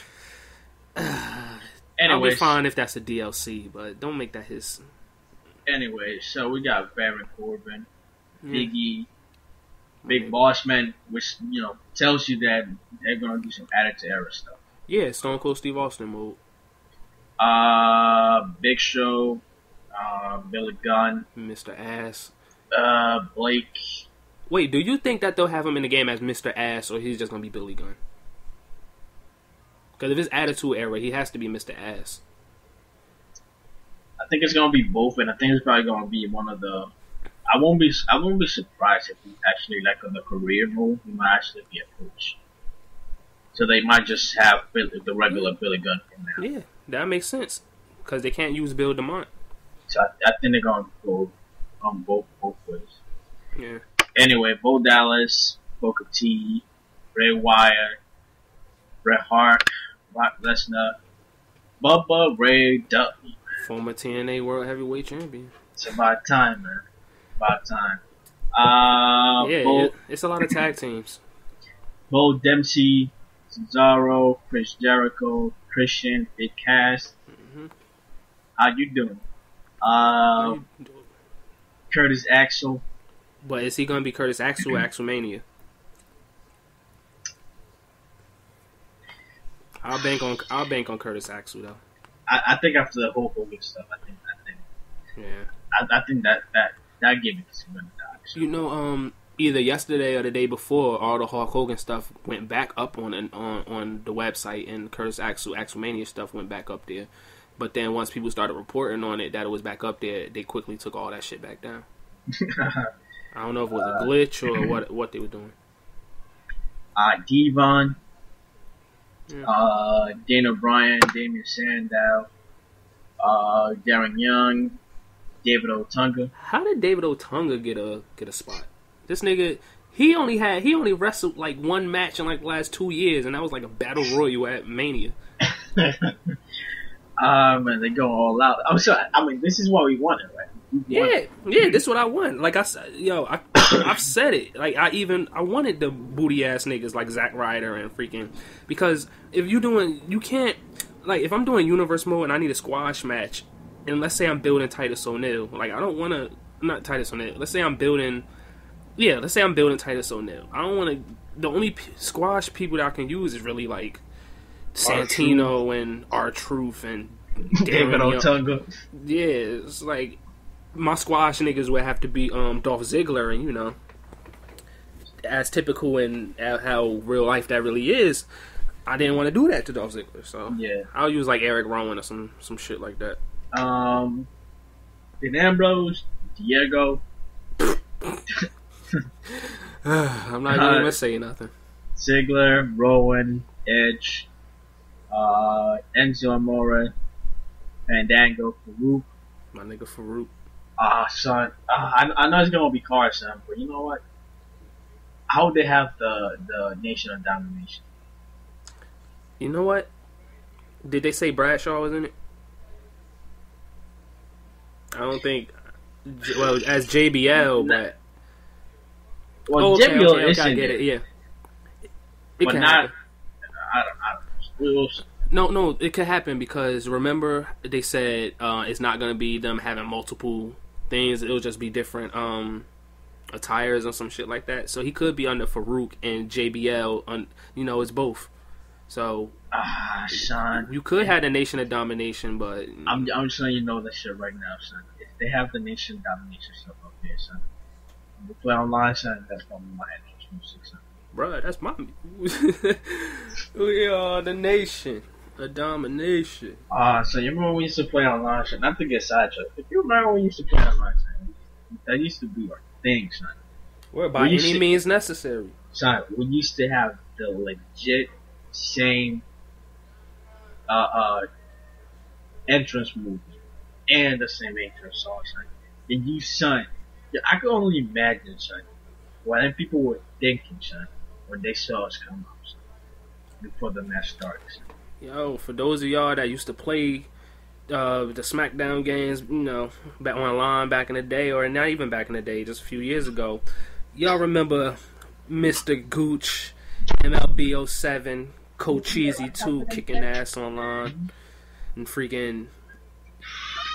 Anyways, I'll be fine if that's a DLC, but don't make that his. Anyway, so we got Baron Corbin, Big E, Big Boss Man, which tells you that they're gonna do some Attitude Era stuff. Yeah, Stone Cold Steve Austin mode. Big Show, Billy Gunn, Mr. Ass, Blake. Wait, do you think that they'll have him in the game as Mr. Ass, or he's just gonna be Billy Gunn? Because if it's Attitude Era, he has to be Mr. Ass. I think it's gonna be both, and I think it's probably gonna be one of the. I won't be surprised if he actually like on the career mode, he might actually be a coach. So they might just have the regular Billy Gunn from now. Yeah, that makes sense because they can't use Bill DeMont. So I think they're gonna go on both ways. Yeah. Anyway, Bo Dallas, Booker T, Bray Wyatt, Bret Hart, Brock Lesnar, Bubba Ray Dudley. Former TNA World Heavyweight Champion. It's about time, man. About time. It's a lot of tag teams. Bo Dempsey, Cesaro, Chris Jericho, Christian, Big Cass. Mm-hmm. How you doing? Curtis Axel. But is he gonna be Curtis Axel or Axelmania? I'll bank on Curtis Axel though. I think after the whole Hogan stuff, I think that gimmick is gonna die. So. You know, either yesterday or the day before, all the Hulk Hogan stuff went back up on the website, and Curtis Axelmania stuff went back up there. But then once people started reporting on it that it was back up there, they quickly took all that shit back down. I don't know if it was a glitch or what they were doing. Devon, Dana Bryan, Damian Sandow, Darren Young, David Otunga. How did David Otunga get a spot? This nigga, he only wrestled like one match in like the last 2 years, and that was like a battle royal at Mania. Man, they go all out. I'm sorry. I mean, this is what we wanted, right? Yeah, this is what I want. Like I said, I've said it. Like I wanted the booty ass niggas like Zack Ryder and freaking, because if you can't, like if I'm doing universe mode and I need a squash match, and let's say I'm building Titus O'Neil, like I don't want to, not Titus O'Neil. Let's say I'm building Titus O'Neil. I don't want to. The only squash people that I can use is really like Santino and R-Truth and David Otunga. Yeah, it's like my squash niggas would have to be Dolph Ziggler, and you know, as typical and how real life that really is, I didn't want to do that to Dolph Ziggler, so yeah, I'll use like Eric Rowan or some shit like that. Dean Ambrose, Diego. I'm not even gonna say nothing. Ziggler, Rowan, Edge, Enzo Amore, Fandango, Farouk. My nigga Farouk. Son. I know it's gonna be Carson, but you know what? How would they have the Nation of Domination? You know what? Did they say Bradshaw was in it? I don't think. Well, as JBL, but. Well, JBL is I in get it. it. Yeah. But not. Happen. I don't know. No, it could happen because remember they said it's not going to be them having multiple things. It'll just be different attires or some shit like that. So he could be under Farouk and JBL. It's both. So son, you could have the Nation of Domination, but I'm just letting you know that shit right now, son. If they have the Nation of Domination stuff up there, son, we play online, son. That's gonna be my entrance music, son. Bruh, that's my. We are the Nation. A domination. So you remember when we used to play online, son? Not to get sidetracked. If you remember when we used to play online, son, that used to be our thing, son. Well, by any means necessary. Son, we used to have the legit same entrance movie and the same entrance song, son. And you, son, I could only imagine, son, what them people were thinking, son, when they saw us come up, son, before the match started, son. Yo, for those of y'all that used to play the SmackDown games, back online back in the day, or not even back in the day, just a few years ago, y'all remember Mr. Gooch, MLB 07, Coach Cheesy 2 kicking ass online, and freaking,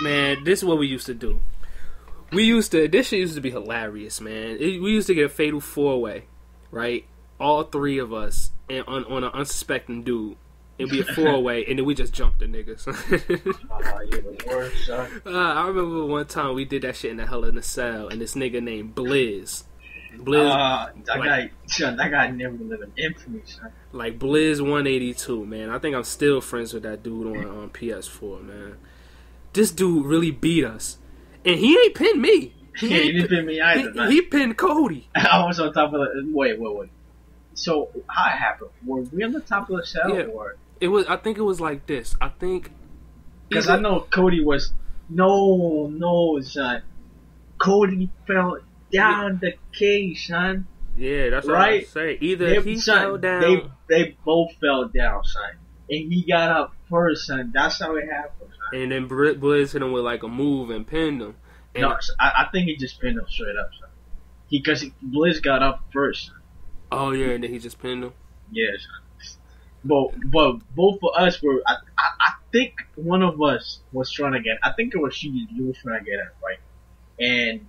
man, this is what we used to do. This shit used to be hilarious, man. We used to get a fatal 4-way, right? All three of us and on an unsuspecting dude. It'd be a 4-way, and then we just jumped the niggas. You're the worst, son. I remember one time we did that shit in the Hell in a Cell, and this nigga named Blizz. That guy never lived in infamy, son. Like Blizz 182, man. I think I'm still friends with that dude on PS4, man. This dude really beat us, and he ain't pinned me. He didn't pin me either, man. He pinned Cody. I was on top of the. Wait. So how it happened? Were we on the top of the shelf, Yeah. or It was. I think it was like this. I think because I know Cody was no, son. Cody fell down the cage, son. Yeah, that's what Right? I say. Either he fell down. They both fell down, son. And he got up first, son. That's how it happened, son. And then Blizz hit him with like a move and pinned him. And No, I think he just pinned him straight up, son. Because Blizz got up first, son. oh yeah, and then he just pinned him. Yeah, son. But both of us were. I think one of us was trying to get. I think it was you were trying to get it right, and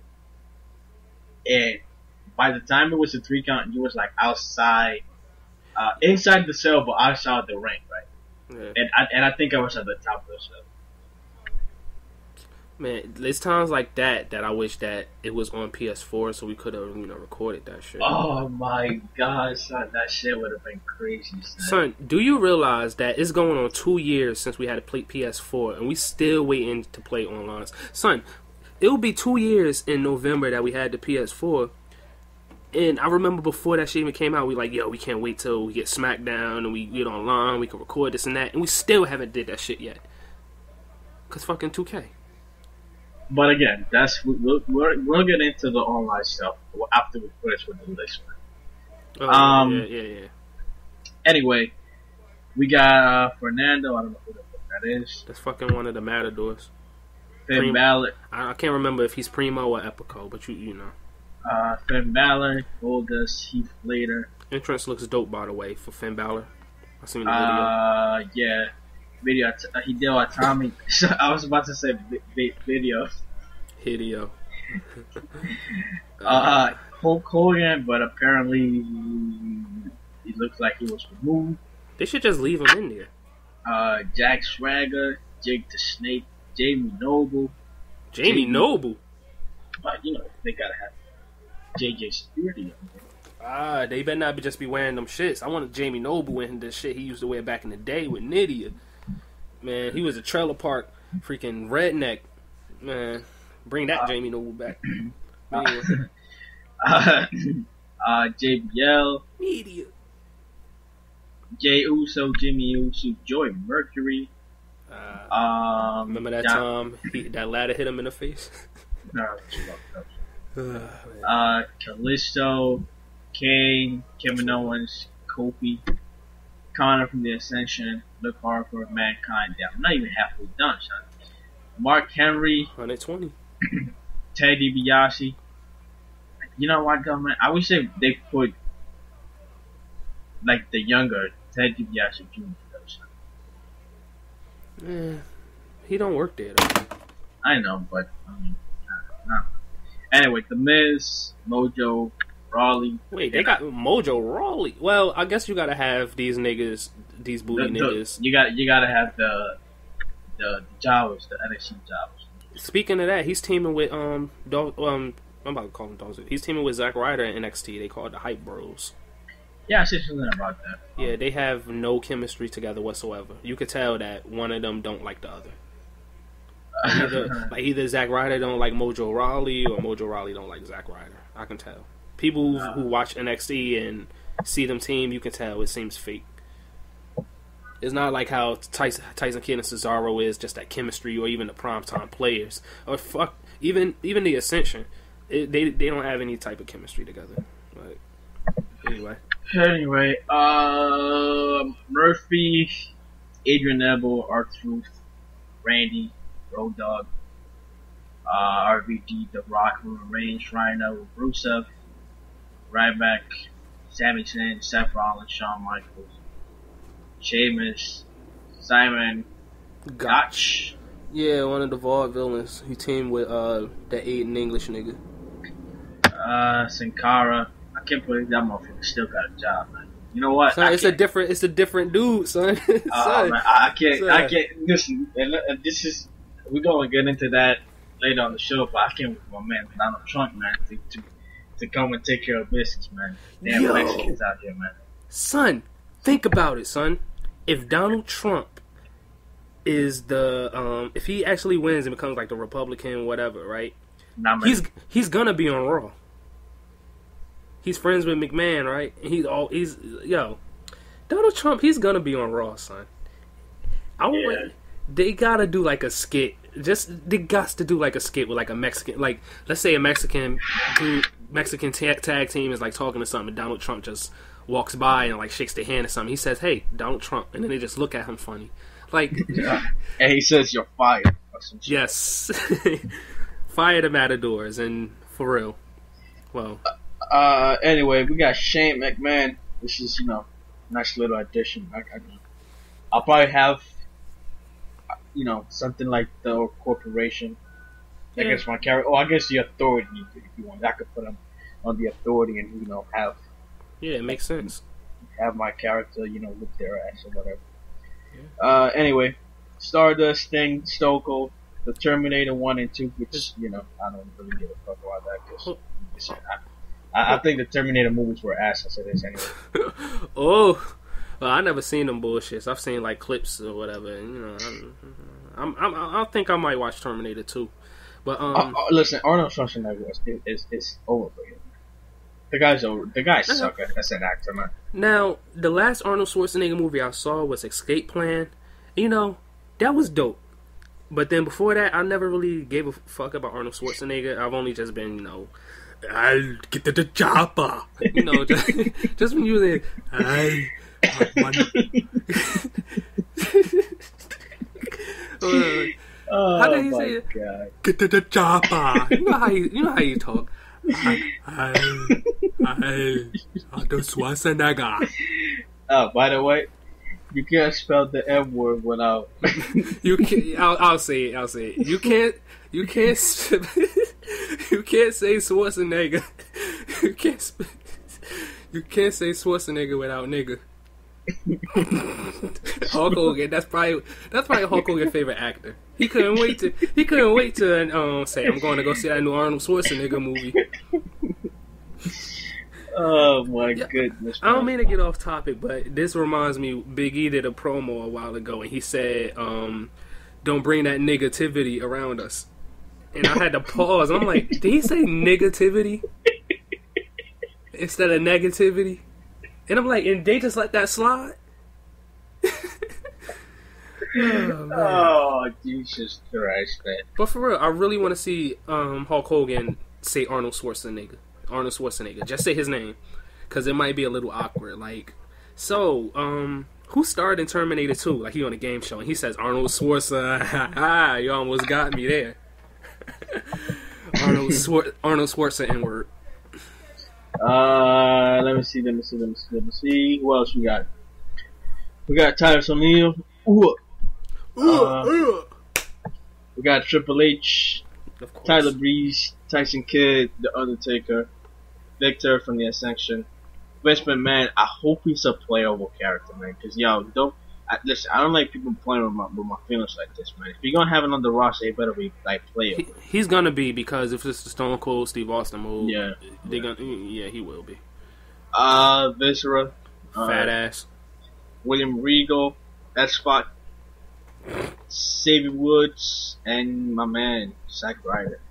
by the time it was a 3 count, you was like outside, inside the cell, but outside the ring, right? Yeah. And I think I was at the top of the cell. Man, there's times like that I wish that it was on PS4 so we could have recorded that shit. Oh my god, son, that shit would have been crazy, son. Son, do you realize that it's going on 2 years since we had to play PS4 and we still waiting to play online? Son, it'll be 2 years in November that we had the PS4. And I remember before that shit even came out, we like, yo, we can't wait till we get SmackDown and we get online, we can record this and that. And we still haven't did that shit yet. Because fucking 2K. But again, we'll get into the online stuff after we finish with the list, man. Oh, yeah. Anyway, we got Fernando. I don't know who the fuck that is. That's fucking one of the Matadors. Finn Balor. I can't remember if he's Primo or Epico, but you know. Finn Balor, Goldust, Heath Slater. Entrance looks dope, by the way, for Finn Balor. I seen the video. Yeah. Video. Hideo Itami. I was about to say video. Hideo. Hulk Hogan, but apparently it looks like he was removed. They should just leave him in there. Jack Swagger, Jake the Snake, Jamie Noble. Jamie Noble? But, they gotta have JJ security on there. They better not just be wearing them shits. I wanted Jamie Noble wearing the shit he used to wear back in the day with Nydia. Man, he was a trailer park freaking redneck. Man, bring that Jamie Noble back. Anyway. JBL, Nydia. Jay Uso, Jimmy Uso, Joy Mercury. Remember that time that ladder hit him in the face? Kalisto, Kane, Kevin Owens, Kofi, Connor from the Ascension, Luke Harper, Mankind. Yeah, I'm not even halfway done, son. Mark Henry, 120. Ted DiBiase. You know what, government? I wish they put like the younger Ted DiBiase Jr. He don't work there though. I know, but I mean, no. Anyway, The Miz, Mojo, Rawley. Wait, they got Mojo Rawley. Well, I guess you gotta have these niggas, these booty niggas. You gotta have the Jawas, the NXT Jawas. Speaking of that, he's teaming with I'm about to call him Dolph. He's teaming with Zack Ryder in NXT. They call it the Hype Bros. Yeah, I said something about that. Yeah, they have no chemistry together whatsoever. You could tell that one of them don't like the other. Either Zack Ryder don't like Mojo Rawley or Mojo Rawley don't like Zack Ryder. I can tell. People who watch NXT and see them team, you can tell it seems fake. It's not like how Tyson Kidd and Cesaro is, just that chemistry, or even the primetime players, or fuck, even the Ascension. They don't have any type of chemistry together. But anyway, Murphy, Adrian Neville, R-Truth, Randy, Road Dogg, RVD, The Rock, Roman Reigns, Rhino, Rusev, Ryback, Sami Zayn, Seth Rollins, Shawn Michaels, Sheamus, Simon Gotch. Yeah, one of the vaudevillains. He teamed with the Aiden English nigga. Sin Cara. I can't believe that motherfucker still got a job, man. You know what? Son, it's a different dude, son. Man, I can't. Listen, this is, we're gonna get into that later on the show, but I can't wait for my man Donald Trump, man, to come and take care of business, man. Damn Mexicans out here, man. Son, think about it, son. If Donald Trump is the if he actually wins and becomes like the Republican whatever, right? Not many. He's gonna be on Raw. He's friends with McMahon, right? Donald Trump. He's gonna be on Raw, son. They gotta do like a skit. They got to do like a skit with like a Mexican, like let's say a Mexican tag team is like talking to something, and Donald Trump just walks by and like shakes their hand or something. He says, "Hey, Donald Trump," and then they just look at him funny, like, and he says, "You're fired." Or some shit. Yes, fire the matadors, and for real. Well, anyway, we got Shane McMahon. This is nice little addition. I'll probably have something like the corporation. I guess my character. Oh, I guess the authority. If you want, I could put him on the authority and have. Yeah, it makes sense. Have my character, whip their ass or whatever. Yeah. Anyway, Stardust, Sting, Stone Cold, the Terminator 1 and 2, which I don't really give a fuck about that because I think the Terminator movies were ass as it is anyway. Oh. Well, I never seen them bullshits. I've seen like clips or whatever. And, I think I might watch Terminator 2. But listen, Arnold Schwarzenegger is over for him. The guy's over. The guy's sucker as an actor, man. Now, the last Arnold Schwarzenegger movie I saw was Escape Plan. That was dope. But then before that, I never really gave a fuck about Arnold Schwarzenegger. I've only just been, I'll get to the chopper. Just when you were there, how did he say it? God. Get to the chopper. You know how you talk. I the Schwarzenegger. By the way, you can't spell the M word without. You can. I'll say it. You can't. You can't say Schwarzenegger. You can't say Schwarzenegger without nigga. Hulk Hogan. That's probably Hulk Hogan's favorite actor. He couldn't wait to say I'm going to go see that new Arnold Schwarzenegger movie. Oh my goodness! I don't mean to get off topic, but this reminds me. Big E did a promo a while ago, and he said, "Don't bring that negativity around us." And I had to pause. I'm like, did he say negativity instead of negativity? And I'm like, and they just let that slide? Oh, Jesus Christ, man. But for real, I really want to see Hulk Hogan say Arnold Schwarzenegger. Just say his name. Because it might be a little awkward. Like, so, who starred in Terminator 2? Like, he on a game show, and he says, Arnold Schwarzenegger. You almost got me there. Arnold Schwarzenegger N-word. Let me see. Who else we got? We got Titus O'Neil. We got Triple H, Tyler Breeze, Tyson Kidd, The Undertaker, Victor from the Ascension. Vince McMahon, I hope he's a playable character, man. Because, listen, I don't like people playing with my feelings like this, man. If you're going to have it on the roster, it better be, like, playable. He's going to be, because if it's the Stone Cold Steve Austin move, he will be. Viscera. Fat ass. William Regal, X-Spot, Xavier Woods, and my man, Zack Ryder.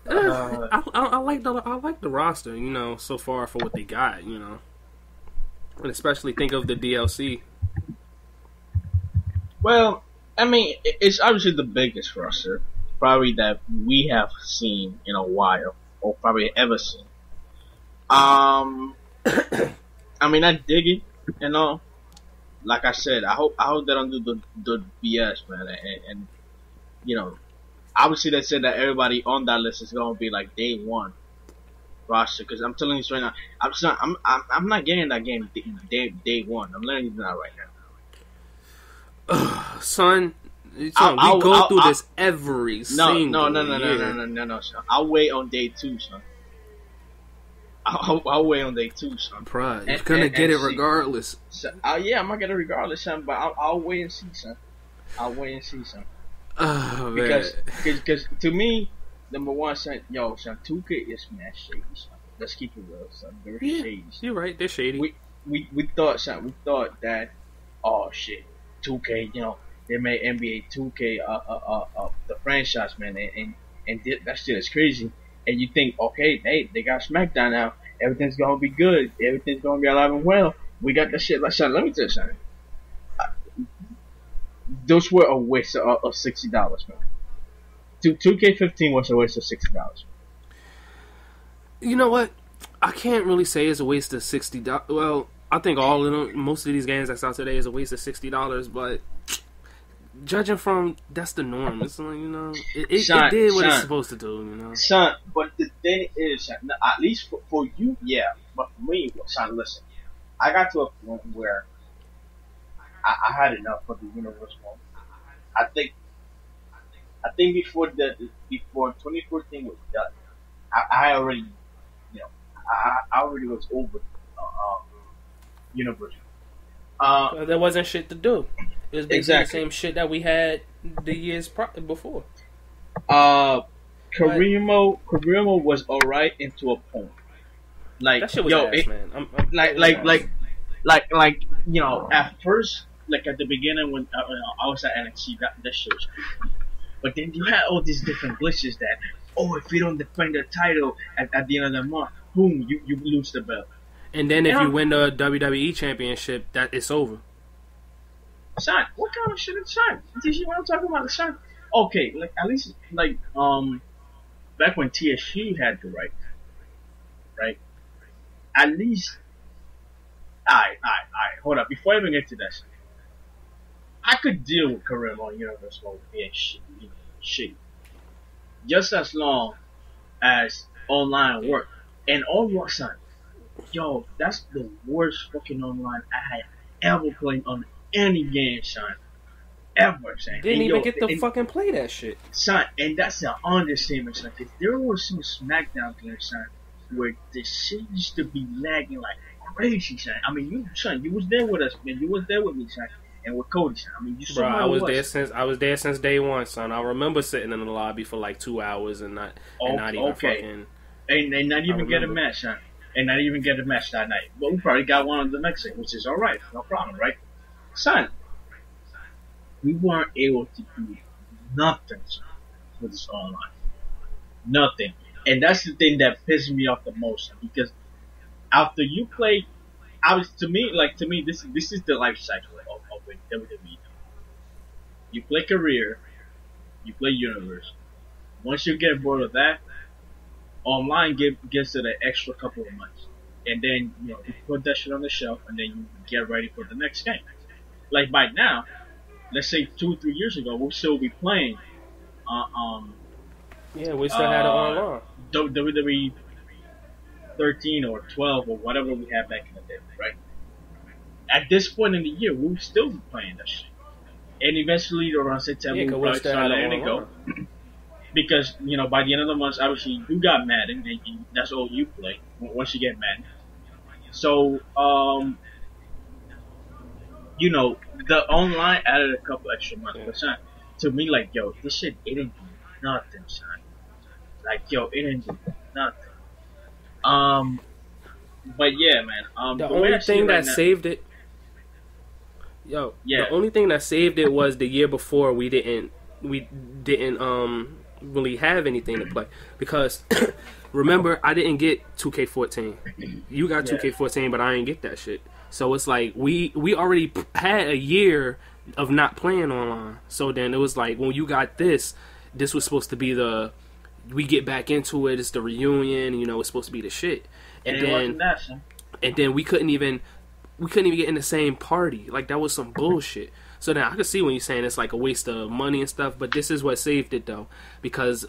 I like the roster, so far for what they got, and especially think of the DLC. Well, I mean, it's obviously the biggest roster, probably that we have seen in a while, or probably ever seen. I mean, I dig it, Like I said, I hope they don't do the BS, man, and obviously they said that everybody on that list is gonna be like day one roster. Because I'm telling you right now, I'm not getting that game day one. I'm letting you know that right now. Son, we go through this every single year. No, son. I'll wait on day two, son. I'll wait on day two, son. Pride. You're gonna get it regardless. So, yeah, I'm gonna get it regardless, son. But I'll wait and see, son. Oh, because to me, number one, son, 2K is mad shady, son. Let's keep it real, son. They're shady. You're right, they're shady. We thought, son. We thought that, oh shit, 2K, they made NBA 2K the franchise, man, that shit is crazy. And you think, okay, they got SmackDown now, everything's gonna be good, everything's gonna be alive and well. We got that shit. Like, son, let me tell you something. Those were a waste of $60, man. 2K15 was a waste of $60. You know what? I can't really say it's a waste of $60. Well, I think all of them, most of these games that's out today is a waste of $60. But judging from that's the norm, it's like, you know, it did what it's supposed to do. You know, son. But the thing is, son, at least for you, yeah. But for me, son, listen. I got to a point where I had enough of the universe one. I think before 2014 was done, I already, you know, I already was over universe. there wasn't shit to do. It was basically the same shit that we had the years before. Career mode was alright into a point. Like, that shit was ass, man. Like, you know, at first, like at the beginning when I was at NXT, that shit was crazy. But then you had all these different glitches that, if you don't defend the title at the end of the month, boom, you lose the belt. And then if you win the WWE Championship, that it's over. Son, what kind of shit is son? Did you want to talk about the son? Okay, like at least like back when TSG had the right? At least alright, hold up. Before I even get to that shit, I could deal with career mode universe mode being shit. Just as long as online work. And online, son, yo, that's the worst fucking online I had ever played on any game, son. Ever, son. Didn't even get to fucking play that shit. Son, and that's an understatement, son. Because there were some SmackDown games, son, where the shit used to be lagging like crazy, son. I mean, you was there with us, man. You was there with me, son. And with Cody, son. I mean, you saw I was there since day one, son. I remember sitting in the lobby for like 2 hours and not even fucking. And not even get a match, son. And not even get a match that night. But we probably got one on the next day, which is alright. No problem, right? Son, we weren't able to do nothing, son, with this online. Nothing. And that's the thing that pissed me off the most, son, because after you play, to me, this is the life cycle of WWE. You play career, you play universe. Once you get bored of that, online gets it an extra couple of months, and then you put that shit on the shelf, and then you get ready for the next game. Like by now, let's say 2 or 3 years ago, we'll still be playing. We still had it online. WWE 13 or 12 or whatever we had back in the day, right? At this point in the year, we'll still be playing that shit, and eventually around September, we'll probably start letting it go. Because, by the end of the month, obviously, you got Madden, and that's all you play once you get Madden. So, the online added a couple extra months. But, son, to me, like, yo, this shit, it didn't do nothing, son. Like, yo, it didn't do nothing. But, yeah, man. The only thing that saved it, the only thing that saved it was the year before we didn't really have anything to play, because remember, I didn't get 2K14. You got 2K14, but I didn't get that shit. So it's like we already had a year of not playing online. So then it was like, when you got this was supposed to be we get back into it. It's the reunion. It's supposed to be the shit. And then we couldn't even get in the same party. Like, that was some bullshit. So now I can see when you're saying it's like a waste of money and stuff, but this is what saved it though, because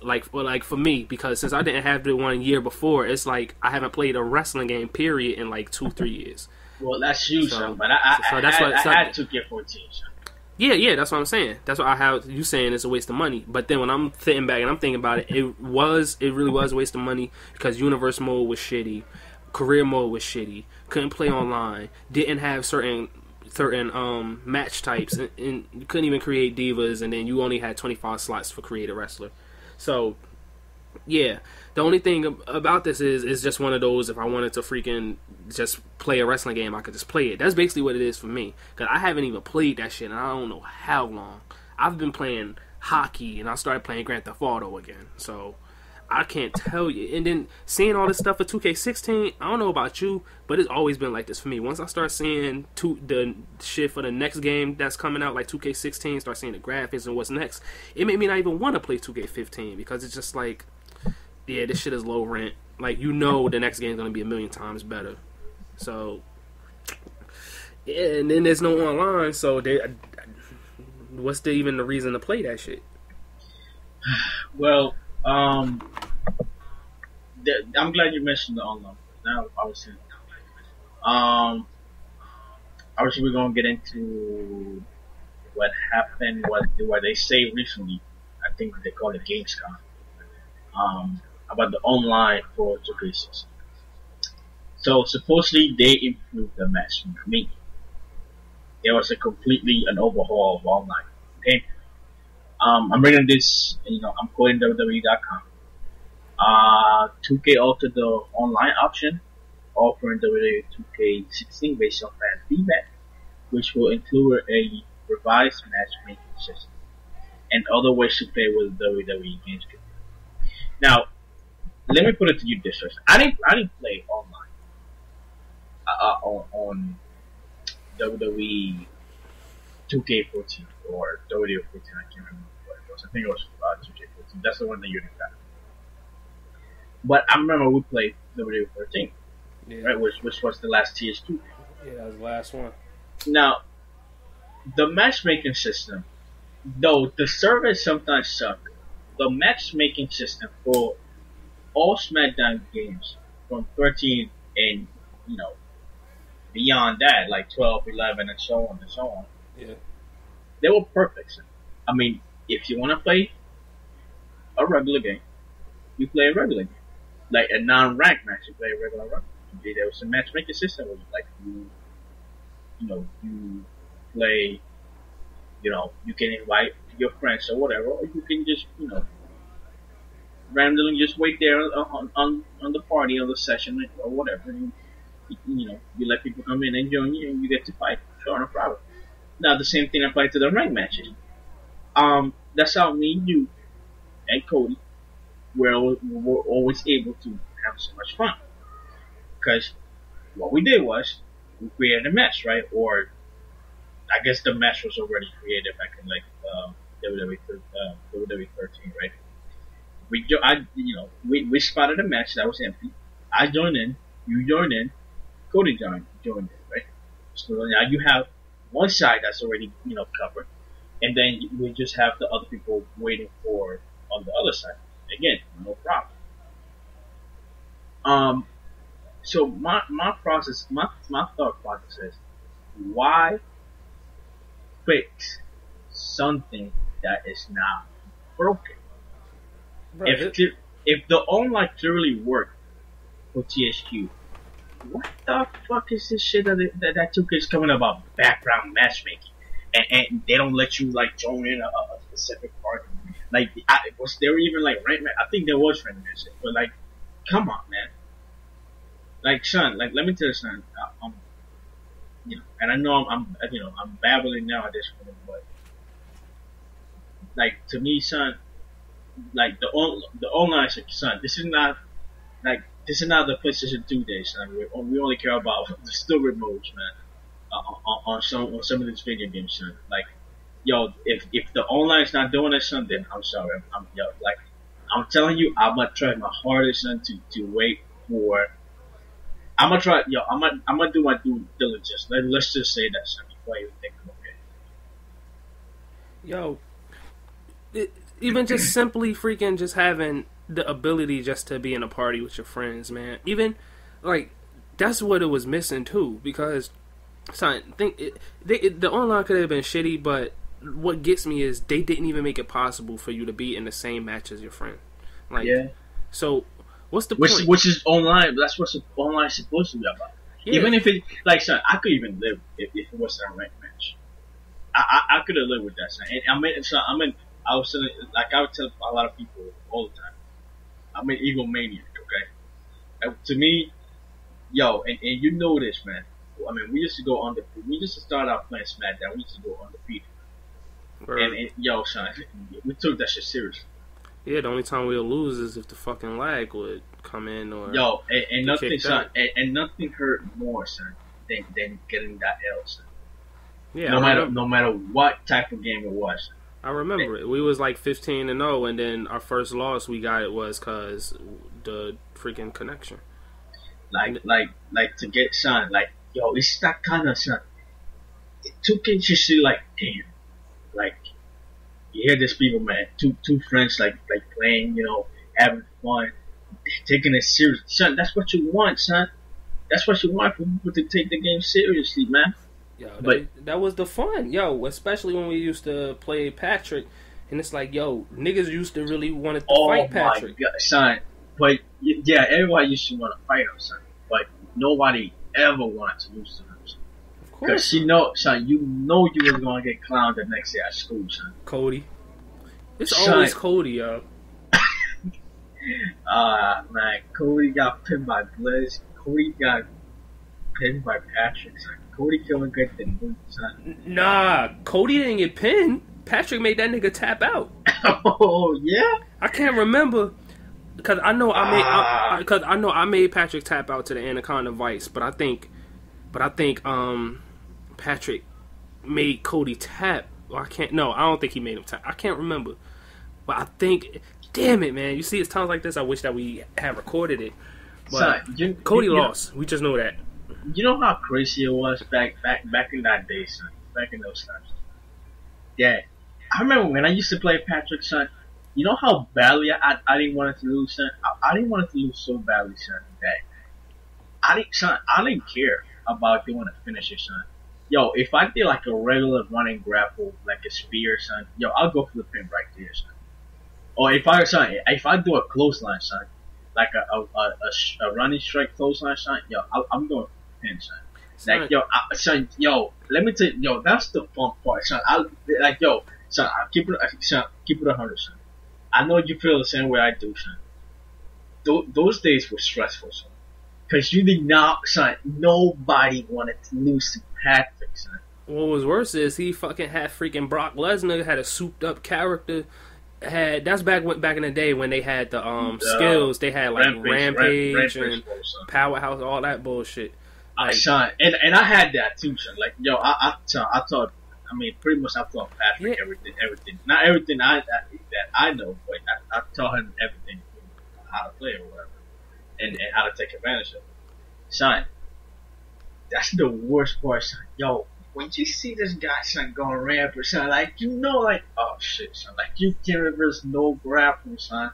for me, because since I didn't have the 1 year before, it's like I haven't played a wrestling game period in like 2-3 years. Well, that's you, son. But I had 2K14, son. Yeah, that's what I'm saying. That's what I have you saying it's a waste of money. But then when I'm sitting back and I'm thinking about it, it really was a waste of money, because universe mode was shitty, career mode was shitty, couldn't play online, didn't have certain match types, and you couldn't even create divas, and then you only had 25 slots for create a wrestler. So Yeah. The only thing about this is it's just one of those, if I wanted to freaking just play a wrestling game, I could just play it. That's basically what it is for me. Because I haven't even played that shit, and I don't know how long. I've been playing hockey, and I started playing Grand Theft Auto again. So, I can't tell you. And then seeing all this stuff for 2K16, I don't know about you, but it's always been like this for me. Once I start seeing the shit for the next game that's coming out, like 2K16, start seeing the graphics and what's next, it made me not even want to play 2K15 because it's just like, yeah, this shit is low rent. Like, you know the next game's going to be a million times better. So, yeah, and then there's no online, so what's even the reason to play that shit? Well, I'm glad you mentioned the online. Now, obviously, we're going to get into what happened, what they say recently. I think they call it Gamescom. About the online for 2K6. So supposedly they improved the matchmaking. I mean, there was an overhaul of online. Okay, I'm reading this. I'm quoting WWE.com. 2K altered the online option, offering WWE 2K16 based on fan feedback, which will include a revised matchmaking system and other ways to play with WWE games. Now, let me put it to you this way: I didn't play online on WWE 2K14 or WWE 14. I can't remember what it was. I think it was 2K14. That's the one that you didn't got. But I remember we played WWE 13, right? Which was the last TS2. Yeah, that was the last one. Now, the matchmaking system, though the servers sometimes suck, the matchmaking system for all SmackDown games from 13 and, beyond that, like 12, 11, and so on and so on. Yeah. They were perfect. I mean, if you want to play a regular game, you play a regular game. Like a non-ranked match, you play a regular run. There was a matchmaking system where you play, you can invite your friends or whatever, or you can just, randomly just wait there on the party or the session or whatever. And, you let people come in and join you, and you get to fight. Sure, no problem. Now the same thing applies to the ranked matches. That's how me and you and Cody were always able to have so much fun. Because what we did was we created a match, right? Or I guess the match was already created back in WWE 13, right? We spotted a match that was empty. I joined in, you joined in, Cody joined in, right? So now you have one side that's already, covered, and then we just have the other people waiting for on the other side. Again, no problem. So my thought process is, why fix something that is not broken? Right. If the online clearly worked for THQ, what the fuck is this shit that 2K is coming about background matchmaking, and they don't let you join in a specific party? Was there even rank match? I think there was rank match, but come on, man. Son, let me tell you, son. And I know I'm babbling now at this point, but to me, son, the online, son, this is not the PlayStation 2 days, son. We only care about the story modes, man. On some of these video games, son. If the online's not doing it, son, then I'm sorry. I'm telling you, I'm gonna try my hardest, son, to wait for. I'm gonna try, I'm gonna do my due diligence. Let's just say that, son, before I even think about it. Even just simply freaking just having the ability just to be in a party with your friends, man. Even that's what it was missing too. Because, son, the online could have been shitty, but what gets me is they didn't even make it possible for you to be in the same match as your friend. Yeah. So what's the point? Which is online. That's what online is supposed to be about. Yeah. Even if it, son, I could even live if it was a ranked match. I could have lived with that, son. And I would tell a lot of people all the time. I'm an egomaniac. Okay, to me, yo, and you know this, man. I mean, we used to go undefeated. We used to start out playing SmackDown. We used to go undefeated. Right. And yo, son, we took that shit seriously. Yeah, the only time we'll lose is if the fucking lag would come in or yo, and nothing, son, out. and nothing hurt more, son, than getting that L, son. Yeah, no matter what type of game it was. I remember it. We was like 15-0, and then our first loss we got it was cause the freaking connection. Like to get, son, like, yo, it's that kind of, son. It took it just like, damn, like, you hear these people, man, two friends like playing, you know, having fun, taking it serious. Son, that's what you want, son. That's what you want, for people to take the game seriously, man. Yo, but that was the fun, yo. Especially when we used to play Patrick, and it's like, yo, niggas used to really wanted to fight Patrick. My God, son. But yeah, everybody used to want to fight him, son. But nobody ever wanted to lose to him. Of course, because you know, son, you know you was gonna get clowned the next day at school, son. Cody, it's son, always Cody, yo. Man, Cody got pinned by Blizz. Cody got pinned by Patrick, son. Cody feeling good than Luke, son. Nah, Cody didn't get pinned. Patrick made that nigga tap out. Oh yeah, I can't remember because I know I made Patrick tap out to the Anaconda Vice, but I think Patrick made Cody tap. Well, I don't think he made him tap. I can't remember, but I think. Damn it, man! You see, it's times like this I wish that we had recorded it. But son, Cody lost. We just know that. You know how crazy it was back in that day, son. Back in those times. Yeah, I remember when I used to play Patrick, son. You know how badly I didn't want it to lose, son. I didn't want it to lose so badly, son. That I didn't care about doing a finisher, son. Yo, if I did like a regular running grapple, like a spear, son. Yo, I'll go for the pin right there, son. Or if I do a clothesline, son, like a running strike clothesline, son, yo, I'm going for the pin, son. Like, yo, let me tell you, yo, that's the fun part, son. Son, keep it 100, son. I know you feel the same way I do, son. Those days were stressful, son. Cause you did not, son, nobody wanted to lose to Patrick, son. What was worse is he fucking had freaking Brock Lesnar, had a souped up character. That's back in the day when they had the skills. They had like Rampage and Powerhouse, all that bullshit. Like, son, and I had that too, son. Like, yo, I thought, I mean, pretty much I taught Patrick everything. Not everything that I know, but I taught him everything, how to play or whatever, and how to take advantage of it. Son, that's the worst part, son. Yo, when you see this guy, son, going rampant, son, like, you know, like, oh shit, son, like, you can't reverse no grapple, son.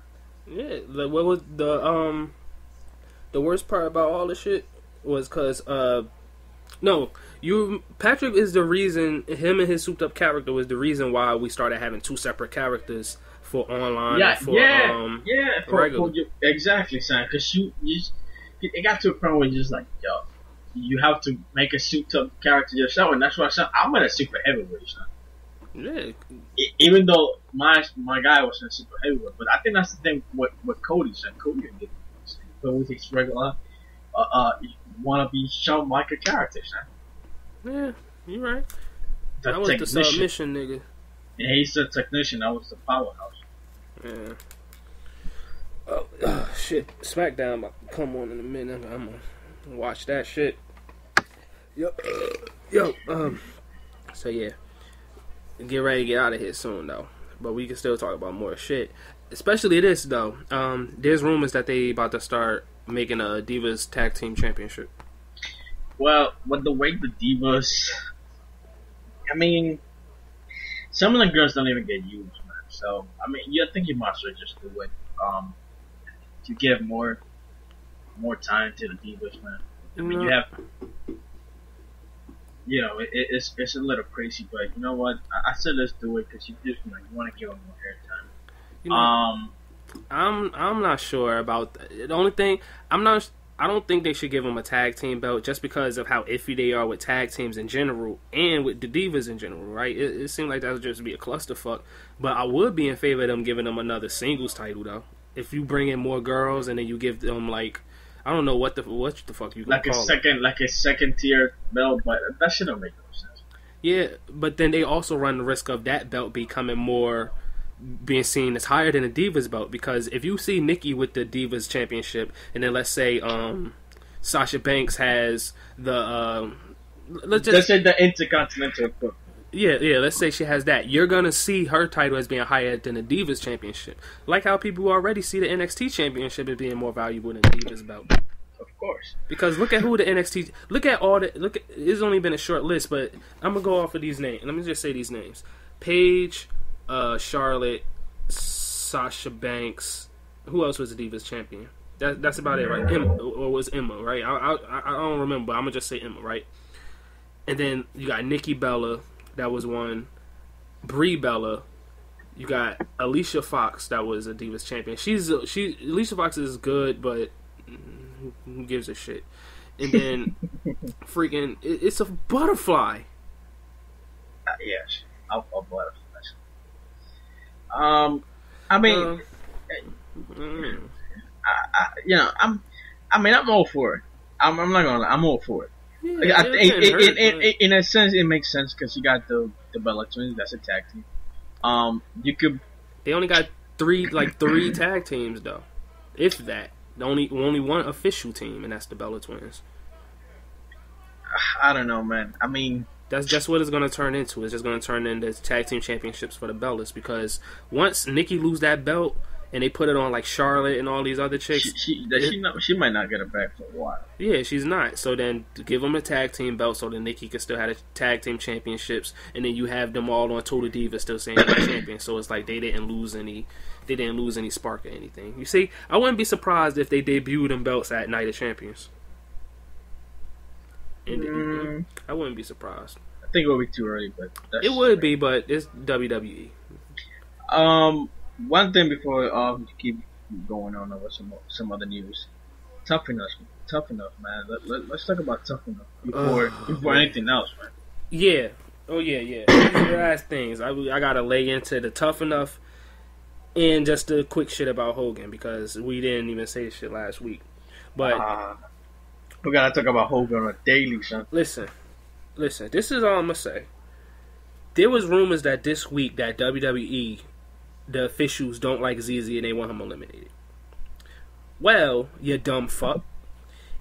Yeah, like, what was the worst part about all this shit was because Patrick is the reason. Him and his souped up character was the reason why we started having two separate characters for online. Yeah, and for regular. Exactly, son. Because it got to a point where you're just like, yo, you have to make a souped up character yourself, and that's why I said I'm in a super heavyweight, son. Yeah. Even though my guy was in super heavyweight, but I think that's the thing with Cody, son. Cody didn't get it, but with his regular, wanna be Shawn Michael character, son. Yeah, you right. That was the submission nigga. Yeah, he's the technician. I was the powerhouse. Yeah. Oh shit! SmackDown about to come on in a minute. I'm gonna watch that shit. Yo. So yeah, get ready to get out of here soon though. But we can still talk about more shit. Especially this though. There's rumors that they about to start making a Divas Tag Team Championship. Well, with the way the Divas, I mean, some of the girls don't even get used, man. So, I mean, I think you might as well just do it, to give more time to the Divas, man. I mean, you have, you know, it's a little crazy, but you know what? I said let's do it because you want to give them more airtime. You know, I'm not sure about that. The only thing I don't think they should give them a tag team belt just because of how iffy they are with tag teams in general and with the Divas in general, right? It seemed like that would just be a clusterfuck. But I would be in favor of them giving them another singles title, though. if you bring in more girls and then you give them like, I don't know what the fuck you like call it. Like a second tier belt, but that shit don't make no sense. Yeah, but then they also run the risk of that belt becoming more, being seen as higher than the Divas belt, because if you see Nikki with the Divas Championship, and then let's say Sasha Banks has the let's say the Intercontinental equivalent. Yeah, let's say she has that. You're gonna see her title as being higher than the Divas Championship, like how people already see the NXT Championship as being more valuable than the Divas belt. Of course. Because look at who the NXT. It's only been a short list, but I'm gonna go off of these names. Let me just say these names: Paige, Charlotte, Sasha Banks. Who else was the Divas champion? That's about it, right? Emma, or was Emma, right? I don't remember. I'm gonna just say Emma, right? And then you got Nikki Bella, that was one. Brie Bella. You got Alicia Fox, that was a Divas champion. Alicia Fox is good, but who gives a shit? And then freaking, it's a butterfly. Yes, a butterfly. I mean, I'm all for it. I'm not gonna lie, I'm all for it. Yeah, in a sense, it makes sense because you got the Bella Twins. That's a tag team. You could. They only got three tag teams though, if that. Only one official team, and that's the Bella Twins. I don't know, man. I mean, that's just what it's going to turn into. It's just going to turn into tag team championships for the Bellas, because once Nikki lose that belt and they put it on like Charlotte and all these other chicks, she might not get it back for a while. Yeah, she's not. So then give them a tag team belt so that Nikki can still have the tag team championships, and then you have them all on Total Divas still saying they're champions. So it's like they didn't lose any spark or anything. You see, I wouldn't be surprised if they debuted them belts at Night of Champions. And I wouldn't be surprised. I think it would be too early, but it would be, but it's WWE. One thing before to keep going on over some other news. Tough enough, man. Let's talk about Tough Enough before anything else, man. Yeah. Oh yeah. These are the last things I gotta lay into the Tough Enough, and just the quick shit about Hogan, because we didn't even say shit last week. But we gotta talk about Hogan on a daily, son. Listen. This is all I'm gonna say. There was rumors that this week that WWE, the officials, don't like ZZ and they want him eliminated. Well, you dumb fuck.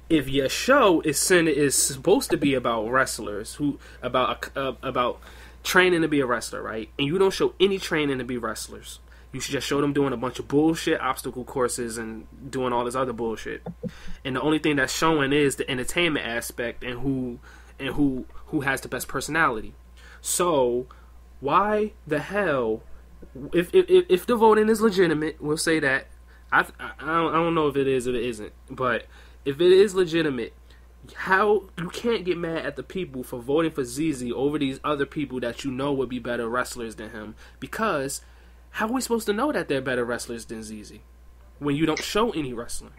If your show is supposed to be about wrestlers, about training to be a wrestler, right? And you don't show any training to be wrestlers. You should just show them doing a bunch of bullshit obstacle courses and doing all this other bullshit. And the only thing that's showing is the entertainment aspect and who has the best personality. So why the hell, if the voting is legitimate, we'll say that. I don't know if it is or it isn't, but if it is legitimate, how you can't get mad at the people for voting for ZZ over these other people that you know would be better wrestlers than him? Because how are we supposed to know that they're better wrestlers than ZZ when you don't show any wrestling?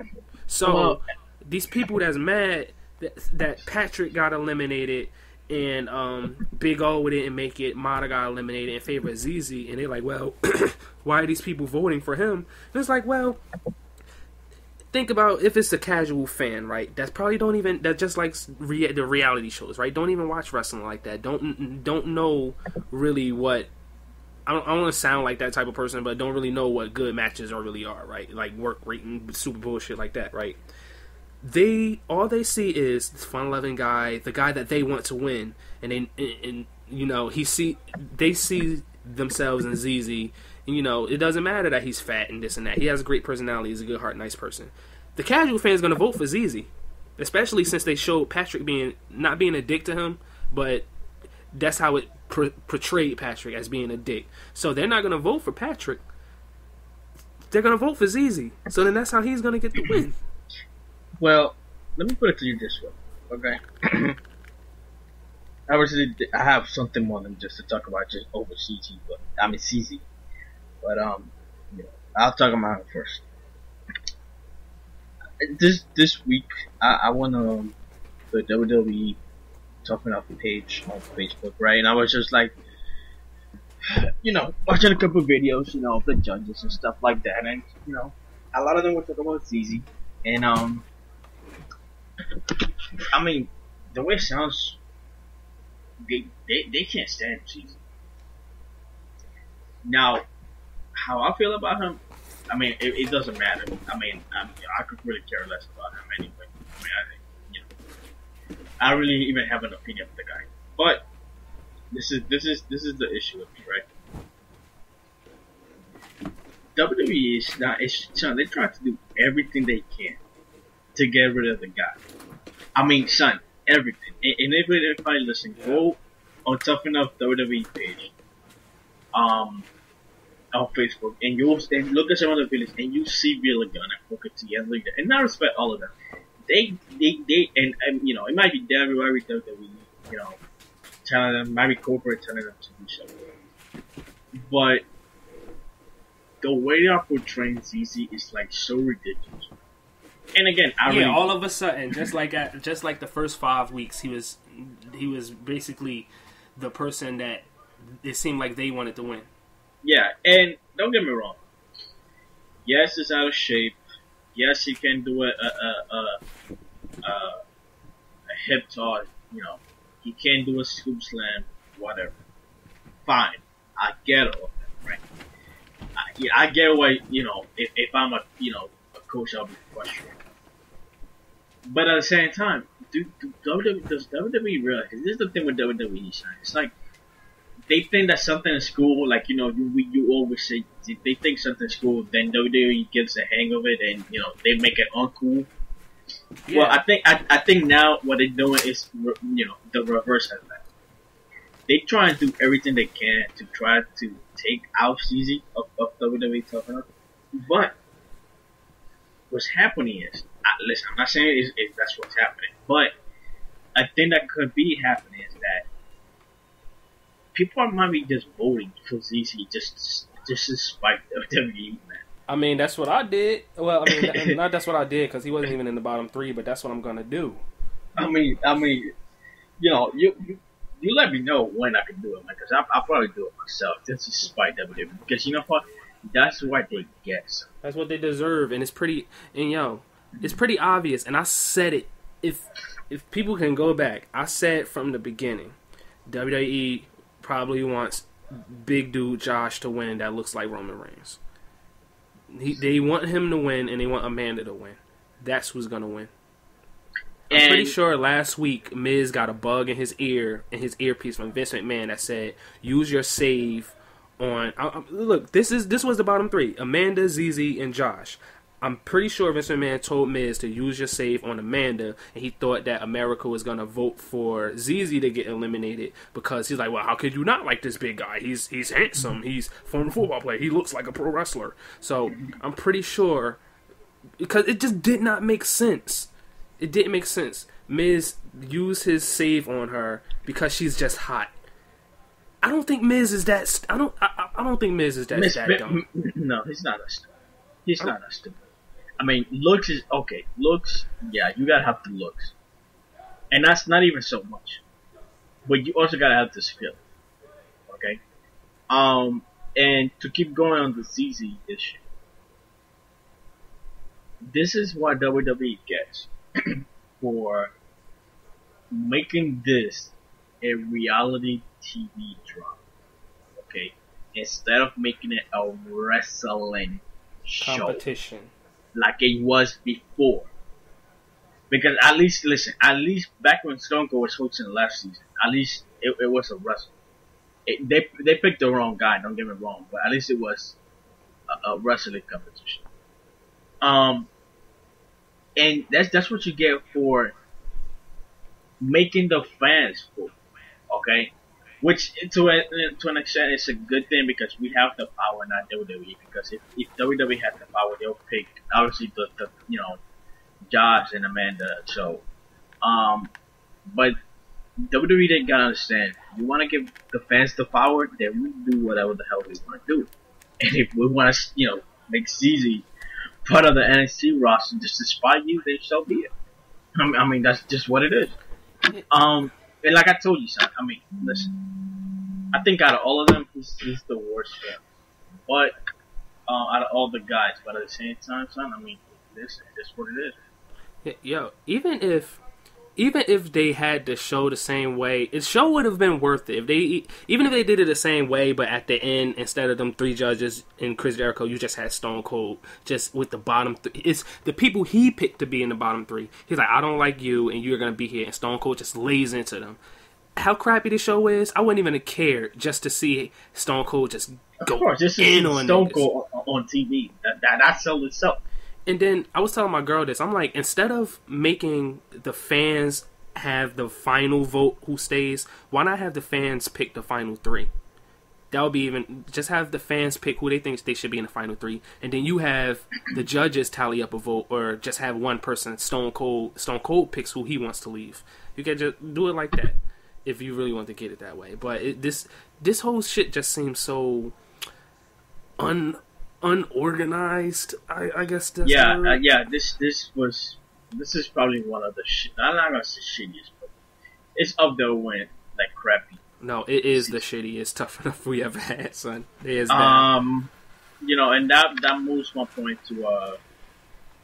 So these people that's mad that Patrick got eliminated and Big O didn't make it, Mata got eliminated in favor of ZZ, and they're like, well, why are these people voting for him? And it's like, well, think about if it's a casual fan, right? That probably that just likes the reality shows, right? Don't even watch wrestling like that. Don't know really what. I don't want to sound like that type of person, but don't really know what good matches really are, right? Like work rating, super bullshit like that, right? All they see is this fun-loving guy, the guy that they want to win, and they see themselves in ZZ, and it doesn't matter that he's fat and this and that. He has a great personality. He's a good heart, nice person. The casual fan is going to vote for ZZ, especially since they showed Patrick not being a dick to him, but that's how it portrayed Patrick as being a dick. So they're not going to vote for Patrick. They're going to vote for ZZ. So then that's how he's going to get the win. Well, let me put it to you this way, okay? Obviously, I have something more than just to talk about just over CZ, CZ. But I'll talk about it first. This week, I went on the WWE Tough Enough page on Facebook, right? And I was just like, watching a couple videos, of the judges and stuff like that, and a lot of them were talking about ZZ, and I mean, the way it sounds, they can't stand ZZ. Now, how I feel about him, I mean, it doesn't matter. I mean, I could really care less about him anyway. I mean, I don't really even have an opinion of the guy. But this is the issue with me, right? WWE is not. They're trying to do everything they can to get rid of the guy. I mean, son, everything. And everybody listen, go on Tough Enough WWE page, on Facebook, and look at some of the videos, and you see Real Gun and Booker T and Lita, and I respect all of them. They and you know, it might be every WWE, you know, telling them, might be corporate telling them to do something, but the way they are portraying ZZ is like so ridiculous. And again, all of a sudden, just like the first 5 weeks, he was basically the person that it seemed like they wanted to win. Yeah, and don't get me wrong. Yes, he's out of shape. Yes, he can do a hip toss. You know, he can do a scoop slam, whatever. Fine, I get all of that, right? I get why, you know, if I'm a coach, I'll be frustrated. But at the same time, does WWE realize? This is the thing with WWE, son. It's like they think that something is cool. Like, you know, you always say they think something's cool, then WWE gets the hang of it, and you know they make it uncool. Yeah. Well, I think now what they're doing is, you know, the reverse of that. They try and do everything they can to try to take out CZ of WWE Tough Enough. But what's happening is, listen, I'm not saying that's what's happening, but a thing that could be happening is that people might be just voting for ZZ just to spite WWE, man. I mean, that's what I did. Well, I mean, not that's what I did because he wasn't even in the bottom 3, but that's what I'm gonna do. I mean, you know, you let me know when I can do it, man, because I'll probably do it myself just to spite WWE. Because you know what? That's what they get. That's what they deserve, and it's pretty. And it's pretty obvious. And I said it. If people can go back, I said from the beginning, WWE probably wants big dude Josh to win. That looks like Roman Reigns. They want him to win, and they want Amanda to win. That's who's gonna win. I'm pretty sure last week Miz got a bug in his earpiece from Vince McMahon that said, "Use your save on." Look, this was the bottom 3: Amanda, ZZ, and Josh. I'm pretty sure Vince McMahon told Miz to use your save on Amanda, and he thought that America was gonna vote for ZZ to get eliminated because he's like, well, how could you not like this big guy? He's handsome. He's a former football player. He looks like a pro wrestler. So I'm pretty sure, because it just did not make sense. It didn't make sense. Miz used his save on her because she's just hot. I don't think Miz is that. I don't think Miz is that dumb. No, he's not that stupid. He's not that stupid. I mean, looks is okay. Looks, yeah, you gotta have the looks, and that's not even so much. But you also gotta have the skill. Okay. And to keep going on the ZZ issue, this is what WWE gets for making this a reality TV drama. Okay, instead of making it a wrestling competition like it was before. Because at least back when Stone Cold was hosting last season, at least it was a wrestling. They picked the wrong guy, don't get me wrong, but at least it was a wrestling competition. And that's what you get for making the fans vote, okay? Which to an extent is a good thing because we have the power, not WWE. Because if WWE had the power, they'll pick obviously the Josh and Amanda. So, but WWE they gotta understand. You want to give the fans the power, then we do whatever the hell we want to do. And if we want to, make ZZ part of the NXT roster just to spite you, then so be it. I mean that's just what it is. And like I told you, son, I mean, listen, I think out of all of them, he's the worst one. But, out of all the guys, but at the same time, son, I mean, this is what it is. Yo, even if they had the show the same way, the show would have been worth it. Even if they did it the same way, but at the end, instead of them 3 judges and Chris Jericho, you just had Stone Cold just with the bottom 3. It's the people he picked to be in the bottom 3. He's like, I don't like you, and you're gonna be here, and Stone Cold just lays into them. How crappy the show is, I wouldn't even care just to see Stone Cold just go of course, this in is on Stone niggas. Cold on TV. That sold itself. And then I was telling my girl this. I'm like, instead of making the fans have the final vote who stays, why not have the fans pick the final 3? That would be even. Just have the fans pick who they think they should be in the final 3, and then you have the judges tally up a vote, or just have one person. Stone Cold picks who he wants to leave. You can just do it like that if you really want to get it that way. But this whole shit just seems so unorganized. I guess that's This is probably one of the I'm not gonna say shittiest, but it's up there when like crappy. No, it is the shittiest Tough Enough we ever had, son. It is bad. You know, and that moves my point to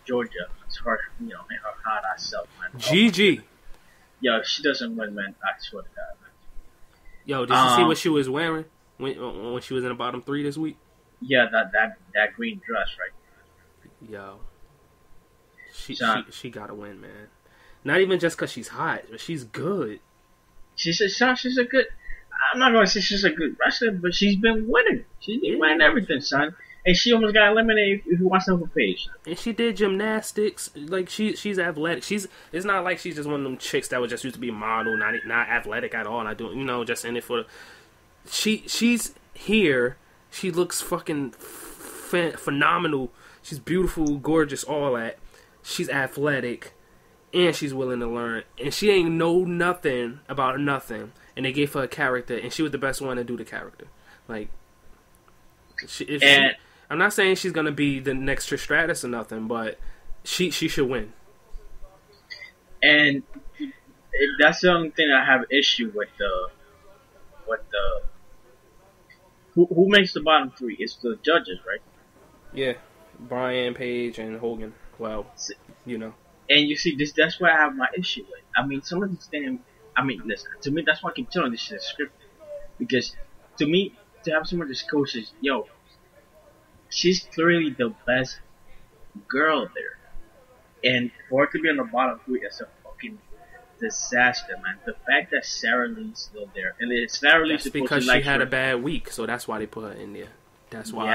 Georgia. It's hard, you know, and her hot ass self, man. GG. Yo, if she doesn't win, man, I swear to God, man. Yo, did you see what she was wearing when she was in the bottom 3 this week? Yeah, that green dress, right? Yo, she gotta win, man. Not even just because she's hot, but she's good. She's a good. I'm not gonna say she's a good wrestler, but she's been winning. She's been winning everything, son. And she almost got eliminated if you watch her page. And she did gymnastics. Like she's athletic. It's not like she's just one of them chicks that was just used to be a model, not athletic at all. Not doing, just in it for. She's here. She looks fucking phenomenal. She's beautiful, gorgeous, all that. She's athletic, and she's willing to learn. And she ain't know nothing about nothing. And they gave her a character, and she was the best one to do the character. Like, I'm not saying she's gonna be the next Trish Stratus or nothing, but she should win. And that's the only thing I have issue with who makes the bottom 3? It's the judges, right? Yeah, Bryan, Page, and Hogan. Well, And you see, that's where I have my issue with. I mean, some of these things. I mean, listen. To me, that's why I keep telling this shit is scripted. Because to me, to have some of these coaches, yo, she's clearly the best girl there, and for her to be on the bottom 3 is a fucking disaster, man. The fact that Sarah Lee's still there, and Sarah Lee's supposed because to like she had her. a bad week, so that's why they put her in there. That's why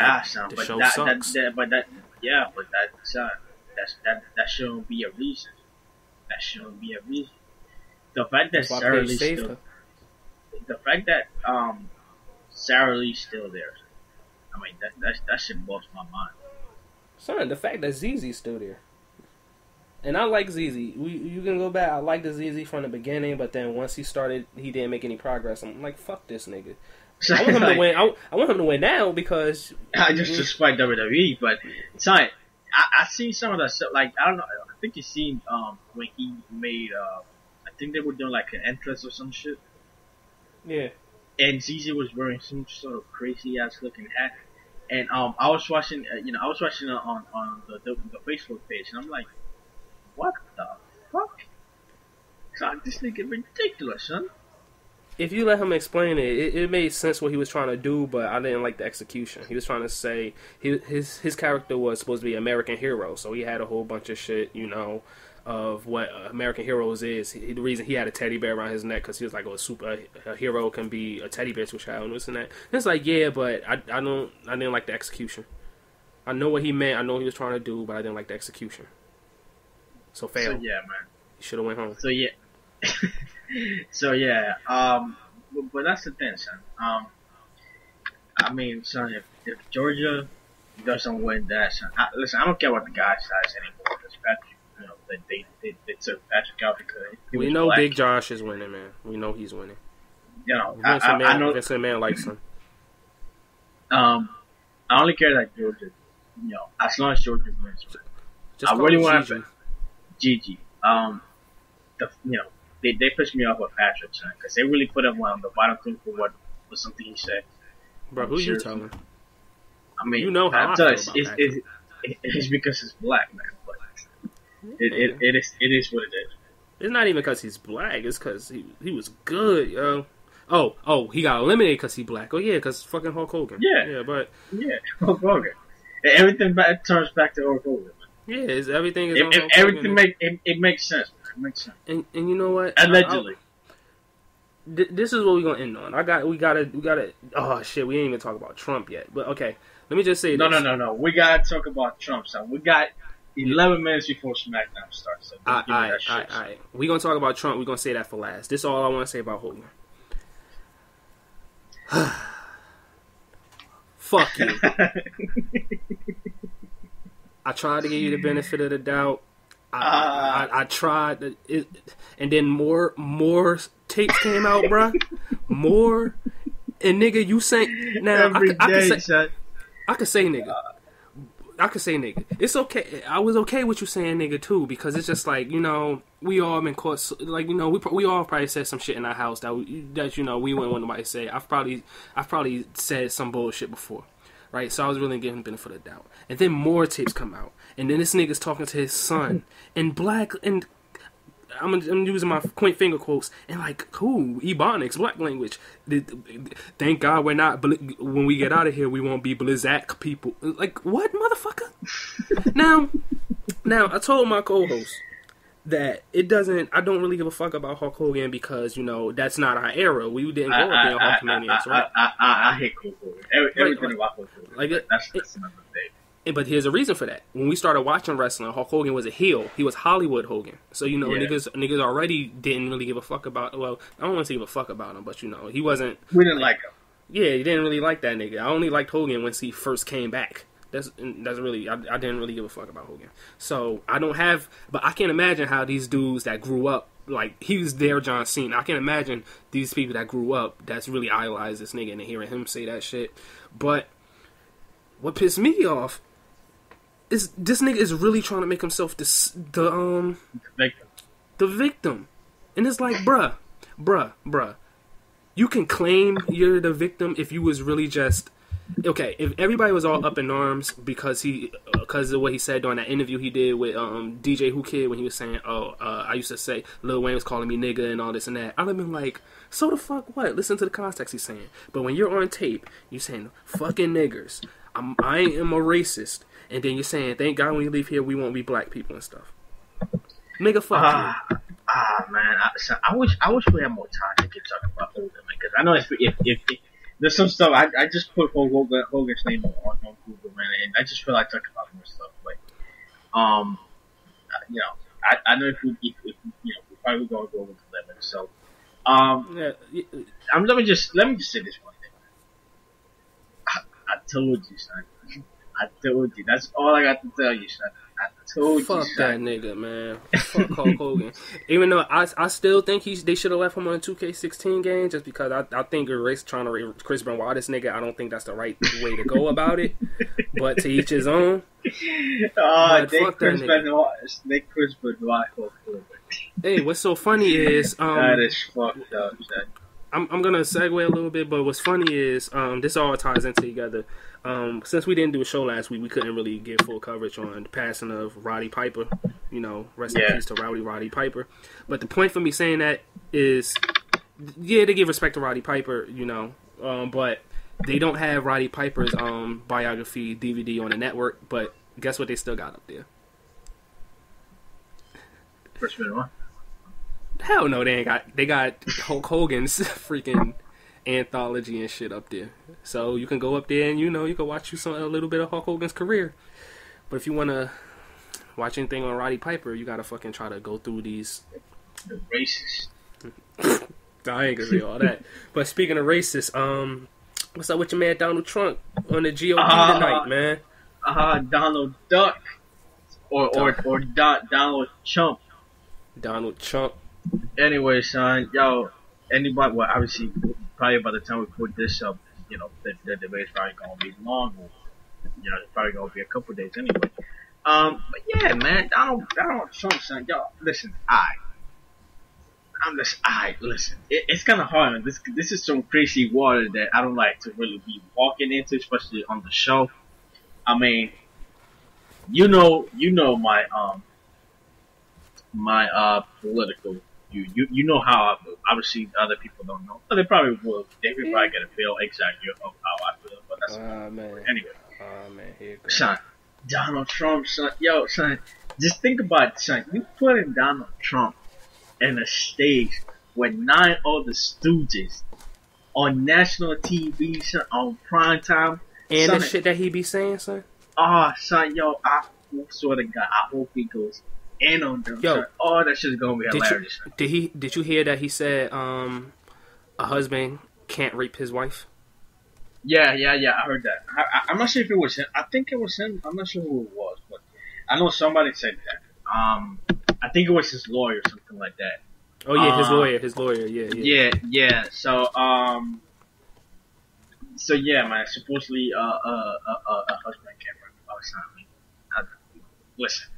the show sucks. That shouldn't be a reason. That shouldn't be a reason. The fact that Sarah Lee's still, the fact that Sarah Lee's still there. I mean, that shit blows my mind. Son, the fact that ZZ's still there. And I like ZZ. You can go back. I like the ZZ from the beginning, but then once he started, he didn't make any progress. I'm like, fuck this nigga. I want him to win. I want him to win now because I just despite WWE, but son, I see some of that stuff. Like, I don't know. I think you seen when he made I think they were doing like an entrance or some shit. Yeah. And ZZ was wearing some sort of crazy ass looking hat. And I was watching, I was watching it on the Facebook page, and I'm like, what the fuck? God, this nigga ridiculous, son. If you let him explain it made sense what he was trying to do, but I didn't like the execution. He was trying to say his character was supposed to be American hero, so he had a whole bunch of shit, of what American Heroes is. The reason he had a teddy bear around his neck because he was like, a hero can be a teddy bear to a child and this and that. And it's like, yeah, but I didn't like the execution. I know what he meant. I know what he was trying to do, but I didn't like the execution. So fail. So yeah, man. He should have went home. So yeah. So yeah. But that's the thing, son. I mean, son, if Georgia doesn't win that, son, listen, I don't care what the guy says anymore. Because Patrick, they took Patrick out because we know black. Big Josh is winning, man. We know he's winning. I know Vincent Man likes him. I only care that Georgia, as long as Georgia wins. Just I really want Gigi. Gigi. They pissed me off with Patrick, son, because they really put him on the bottom 2 for something he said. Bro, who you telling? I mean, you know how I tell feel us, about it's because it's black, man. But it is what it is. It's not even because he's black. It's because he was good, yo. Oh, he got eliminated because he black. Oh yeah, because fucking Hulk Hogan. Yeah, but Hulk Hogan. Everything turns back to Hulk Hogan. Yeah, everything is on Hulk everything Hogan. It makes sense. Man. It makes sense. And you know what? Allegedly. This is what we're gonna end on. We gotta. Oh shit, we ain't even talk about Trump yet. But okay, let me just say this. No. We gotta talk about Trump. So we got 11 minutes before SmackDown starts. So All right. We gonna talk about Trump. We gonna say that for last. This is all I want to say about Hogan. Fuck you. I tried to give you the benefit of the doubt. I tried, and then more tapes came out, bruh. More, and nigga, you say now. I could say nigga. I could say nigga. It's okay. I was okay with you saying nigga too, because it's just like, you know, we all been caught. Like, you know, we all probably said some shit in our house that you know we wouldn't want nobody to say. I've probably said some bullshit before, right? So I was really giving him the benefit of the doubt. And then more tapes come out, and then this nigga's talking to his son in black, and I'm using my point finger quotes, and like, cool, Ebonics, black language. Thank God we're not, when we get out of here, we won't be Blizzak people. Like, what, motherfucker? Now, I told my co-host that I don't really give a fuck about Hulk Hogan because, you know, that's not our era. We didn't grow up being Hulkamaniacs, right? I hate Hulk Hogan. Everything about Hulk Hogan. Like, that's another thing. But here's a reason for that. When we started watching wrestling, Hulk Hogan was a heel. He was Hollywood Hogan. So, you know, niggas already didn't really give a fuck about... Well, I don't want to say give a fuck about him, but, you know, he wasn't... We didn't like him. Yeah, he didn't really like that nigga. I only liked Hogan once he first came back. That's really... I didn't really give a fuck about Hogan. So, I don't have... But I can't imagine how these dudes that grew up... Like, he was their John Cena. I can't imagine these people that grew up that's really idolized this nigga and hearing him say that shit. But what pissed me off... This nigga is really trying to make himself the victim. And it's like, bruh. You can claim you're the victim if you was really just... Okay, if everybody was all up in arms because of what he said during that interview he did with DJ Who Kid when he was saying, I used to say Lil Wayne was calling me nigga and all this and that. I'd have been like, so the fuck what? Listen to the context he's saying. But when you're on tape, you're saying, fucking niggers. I am a racist. And then you're saying, thank God when you leave here, we won't be black people and stuff. Nigga, fuck you. Man. I wish we had more time to get talking about Hogan, man. Because I know if there's some stuff, I just put Hogan's name on Google, man. And I just feel like talking about more stuff. Like, you know, I know if we probably going to go over the limit. So, let me just say this one thing. I told you, son. I told you. That's all I got to tell you, son. I told Fuck you, that son. nigga, man. Fuck Hulk Hogan. Even though I still think they should have left him on a 2K16 game just because I think trying to Chris Benoit this nigga, I don't think that's the right way to go about it. But to each his own. Chris Benoit. Hey, what's so funny is that is fucked up, son. I'm gonna segue a little bit, but what's funny is this all ties in together. Since we didn't do a show last week, we couldn't really get full coverage on the passing of Roddy Piper. You know, rest in peace to Roddy Piper. But the point for me saying that is, yeah, they give respect to Roddy Piper, you know, but they don't have Roddy Piper's biography DVD on the network. But guess what? They still got up there. Chris Benoit. Hell no, they ain't got. They got Hulk Hogan's freaking anthology and shit up there. So you can go up there and you can watch a little bit of Hulk Hogan's career. But if you want to watch anything on Roddy Piper, you gotta fucking try to go through these. The racist. I ain't gonna say all that. But speaking of racist, what's up with your man Donald Trump on the GOP tonight, man? Donald Duck, or Donald Chump. Donald Trump. Anyway, son, anybody? Well, obviously, probably by the time we put this up, you know, the debate's probably gonna be long. You know, it's probably gonna be a couple days anyway. But yeah, man, Donald Trump, son, listen, listen. It's kind of hard, man. This is some crazy water that I don't like to really be walking into, especially on the show. I mean, my political. You know how I feel. Obviously, other people don't know. But they probably will. They could probably get a feel exactly of how I feel. But that's man. Anyway. Man, here it goes. Son, Donald Trump, son. Yo, son, just think about it, son. You putting Donald Trump in a stage with 9 other stooges on national TV, son, on prime time. And son, the shit that he be saying, son? Son, yo, I swear to God, I hope he goes in on them, yo, son. Oh, that shit's gonna be hilarious. Did you hear that he said, a husband can't rape his wife? Yeah, I heard that. I'm not sure if it was him. I think it was him. I'm not sure who it was, but I know somebody said that. I think it was his lawyer or something like that. Oh yeah, his lawyer, yeah. So yeah, man. Supposedly, a husband can't run the outside. Listen,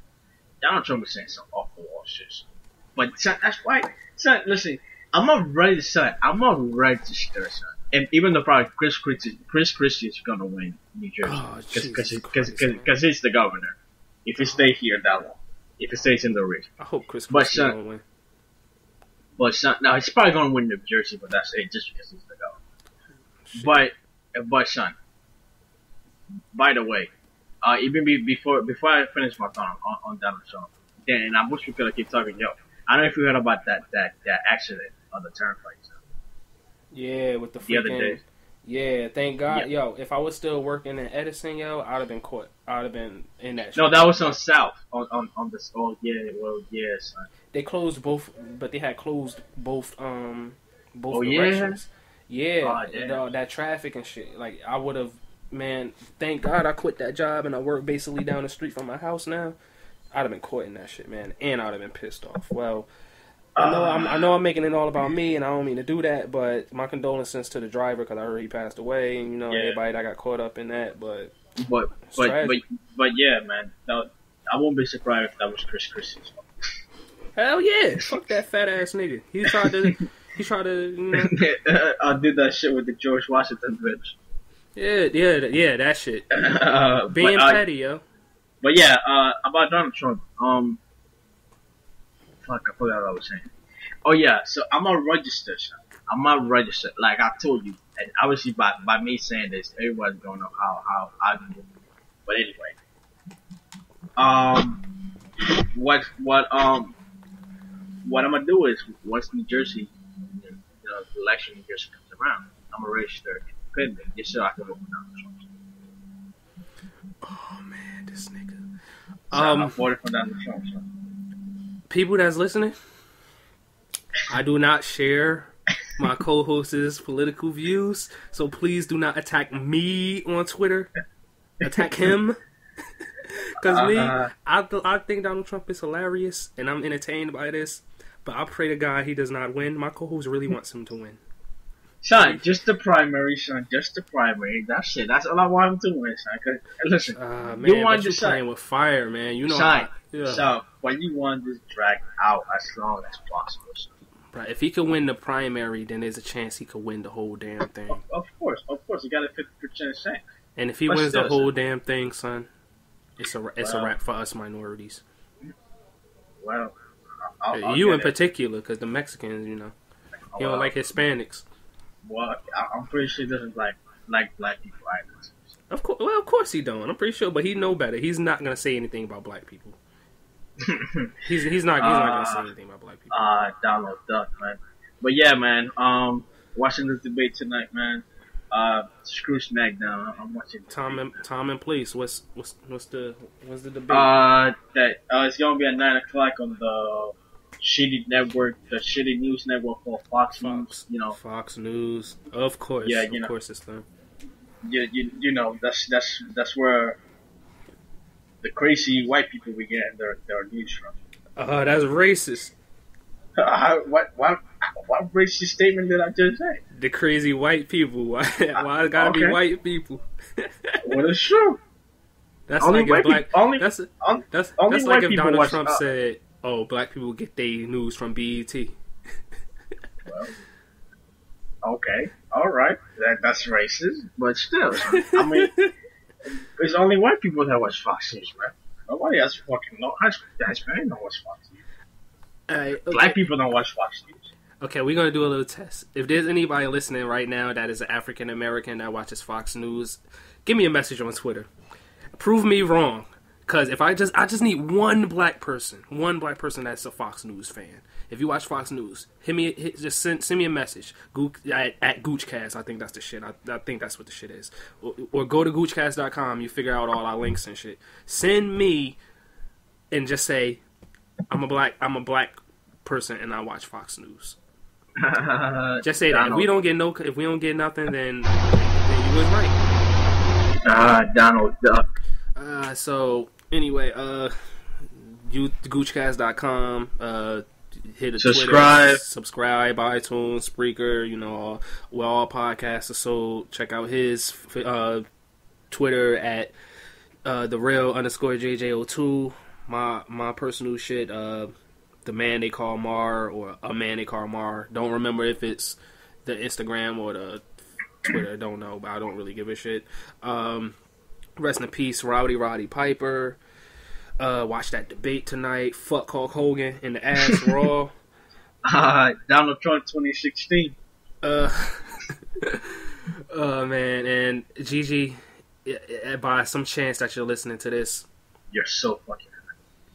Donald Trump is saying some awful shit, but son, that's why. Son, listen, I'm not ready to say. I'm not ready to stir, son. And even though probably Chris Christie is gonna win New Jersey because he's the governor. If he stays here that long, if he stays in the race, I hope Chris Christie won't win. But son, now he's probably gonna win New Jersey, but that's it, just because he's the governor. But son, by the way, even before I finish my thought on Donald Trump, and I wish we could keep talking. Yo, I don't know if you heard about that accident on the turnpike. So. Yeah, with the other day. Yeah, thank God. Yeah. Yo, if I was still working in Edison, yo, I'd have been caught. I'd have been in that. No, that was on South. On this. Oh yeah, well yeah, son. They closed both, but they had closed both Oh, directions. Yeah, yeah. That traffic and shit. Like I would have, man. Thank God I quit that job and I work basically down the street from my house now. I'd have been caught in that shit, man, and I'd have been pissed off. Well. I know I'm making it all about me, and I don't mean to do that, but my condolences to the driver because I heard he passed away, and everybody that got caught up in that. But yeah, man, I won't be surprised if that was Chris Christie's fault. Hell yeah, fuck that fat ass nigga. He tried to. I did that shit with the George Washington bridge. Yeah, that shit. Being petty, yo. But yeah, about Donald Trump. Fuck, I forgot what I was saying. Oh yeah, so I'm not registered. Like I told you, and obviously by me saying this, everybody's gonna know how I do it. But anyway, what I'm gonna do is once New Jersey, the election in New Jersey comes around, I'm gonna register independent just so I can vote for Donald Trump. Oh man, this nigga. I'm voting for Donald Trump. So. People that's listening, I do not share my co-host's political views, so please do not attack me on Twitter. Attack him. Because I think Donald Trump is hilarious, and I'm entertained by this, but I pray to God he does not win. My co-host really wants him to win. Son, just the primary, son. Just the primary. That's it. That's all I want him to win, son. Cause, listen, man, you want to playing with fire, man. You know, son. So, but you want this drag out as long as possible, son. Right. If he could win the primary, then there's a chance he could win the whole damn thing. Of course. You got a 50% chance. And if he wins the whole damn thing, son, it's a wrap for us minorities. Well, you in particular, because the Mexicans, he don't like Hispanics. Well, I'm pretty sure he doesn't like black people either. Of course he don't. I'm pretty sure, but he know better. He's not gonna say anything about black people. he's not gonna say anything about black people. Donald Duck, man. But yeah, man. Watching this debate tonight, man. Screw SmackDown. I'm watching. Time and place. What's the debate? That it's gonna be at 9:00 on the shitty network, the shitty news network called Fox News. Fox News. Of course. Yeah, of course it's them. You know that's where the crazy white people we get their news from. That's racist. What racist statement did I just say? The crazy white people. Why it gotta be white people? Well, it's true. That's only like if black black. that's like if Donald Trump said, "Oh, black people get their news from BET." Well, okay, all right, that's racist, but still, I mean, It's only white people that watch Fox News, man. Nobody else fucking know. Hispanic don't watch Fox News. Okay. Black people don't watch Fox News. Okay, we're gonna do a little test. If there's anybody listening right now that is an African American that watches Fox News, give me a message on Twitter. Prove me wrong, cause if I just need one black person that's a Fox News fan. If you watch Fox News, just send me a message. At Goochcast, I think that's the shit. I think that's what the shit is. Or go to Goochcast.com. You figure out all our links and shit. Send me and just say I'm a black person and I watch Fox News. Just say that. If we don't get nothing, then you was right. Donald Duck. So anyway, you Goochcast.com. Hit a subscribe, Twitter, subscribe, iTunes, Spreaker. You know, we're all podcasts. So check out his Twitter at @thereal_JJ02. My personal shit. The man they call Mar or a man they call Mar. Don't remember if it's the Instagram or the Twitter. Don't know, but I don't really give a shit. Rest in peace, Roddy Piper. Watch that debate tonight. Fuck Hulk Hogan in the ass raw. Donald Trump 2016. Man, and Gigi, by some chance that you're listening to this, you're so fucking hot.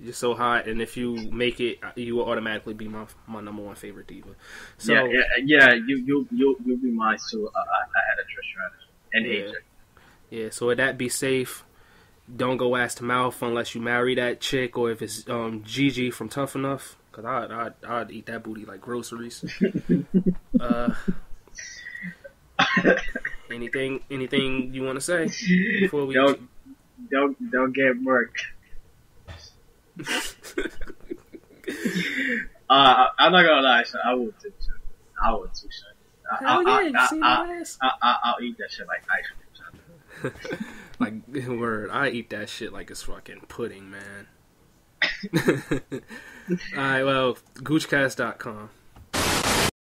You're so hot, and if you make it, you will automatically be my number one favorite diva. So you'll be mine too. I had a Trish Stratus and AJ. Yeah, so with that, be safe. Don't go ass to mouth unless you marry that chick, or if it's Gigi from Tough Enough, because I'd eat that booty like groceries. Anything you want to say before we don't get murked. I'm not gonna lie, son. I would too, son. I'll eat that shit like ice cream, son. Like, word, I eat that shit like it's fucking pudding, man. Alright, well, Goochcast.com.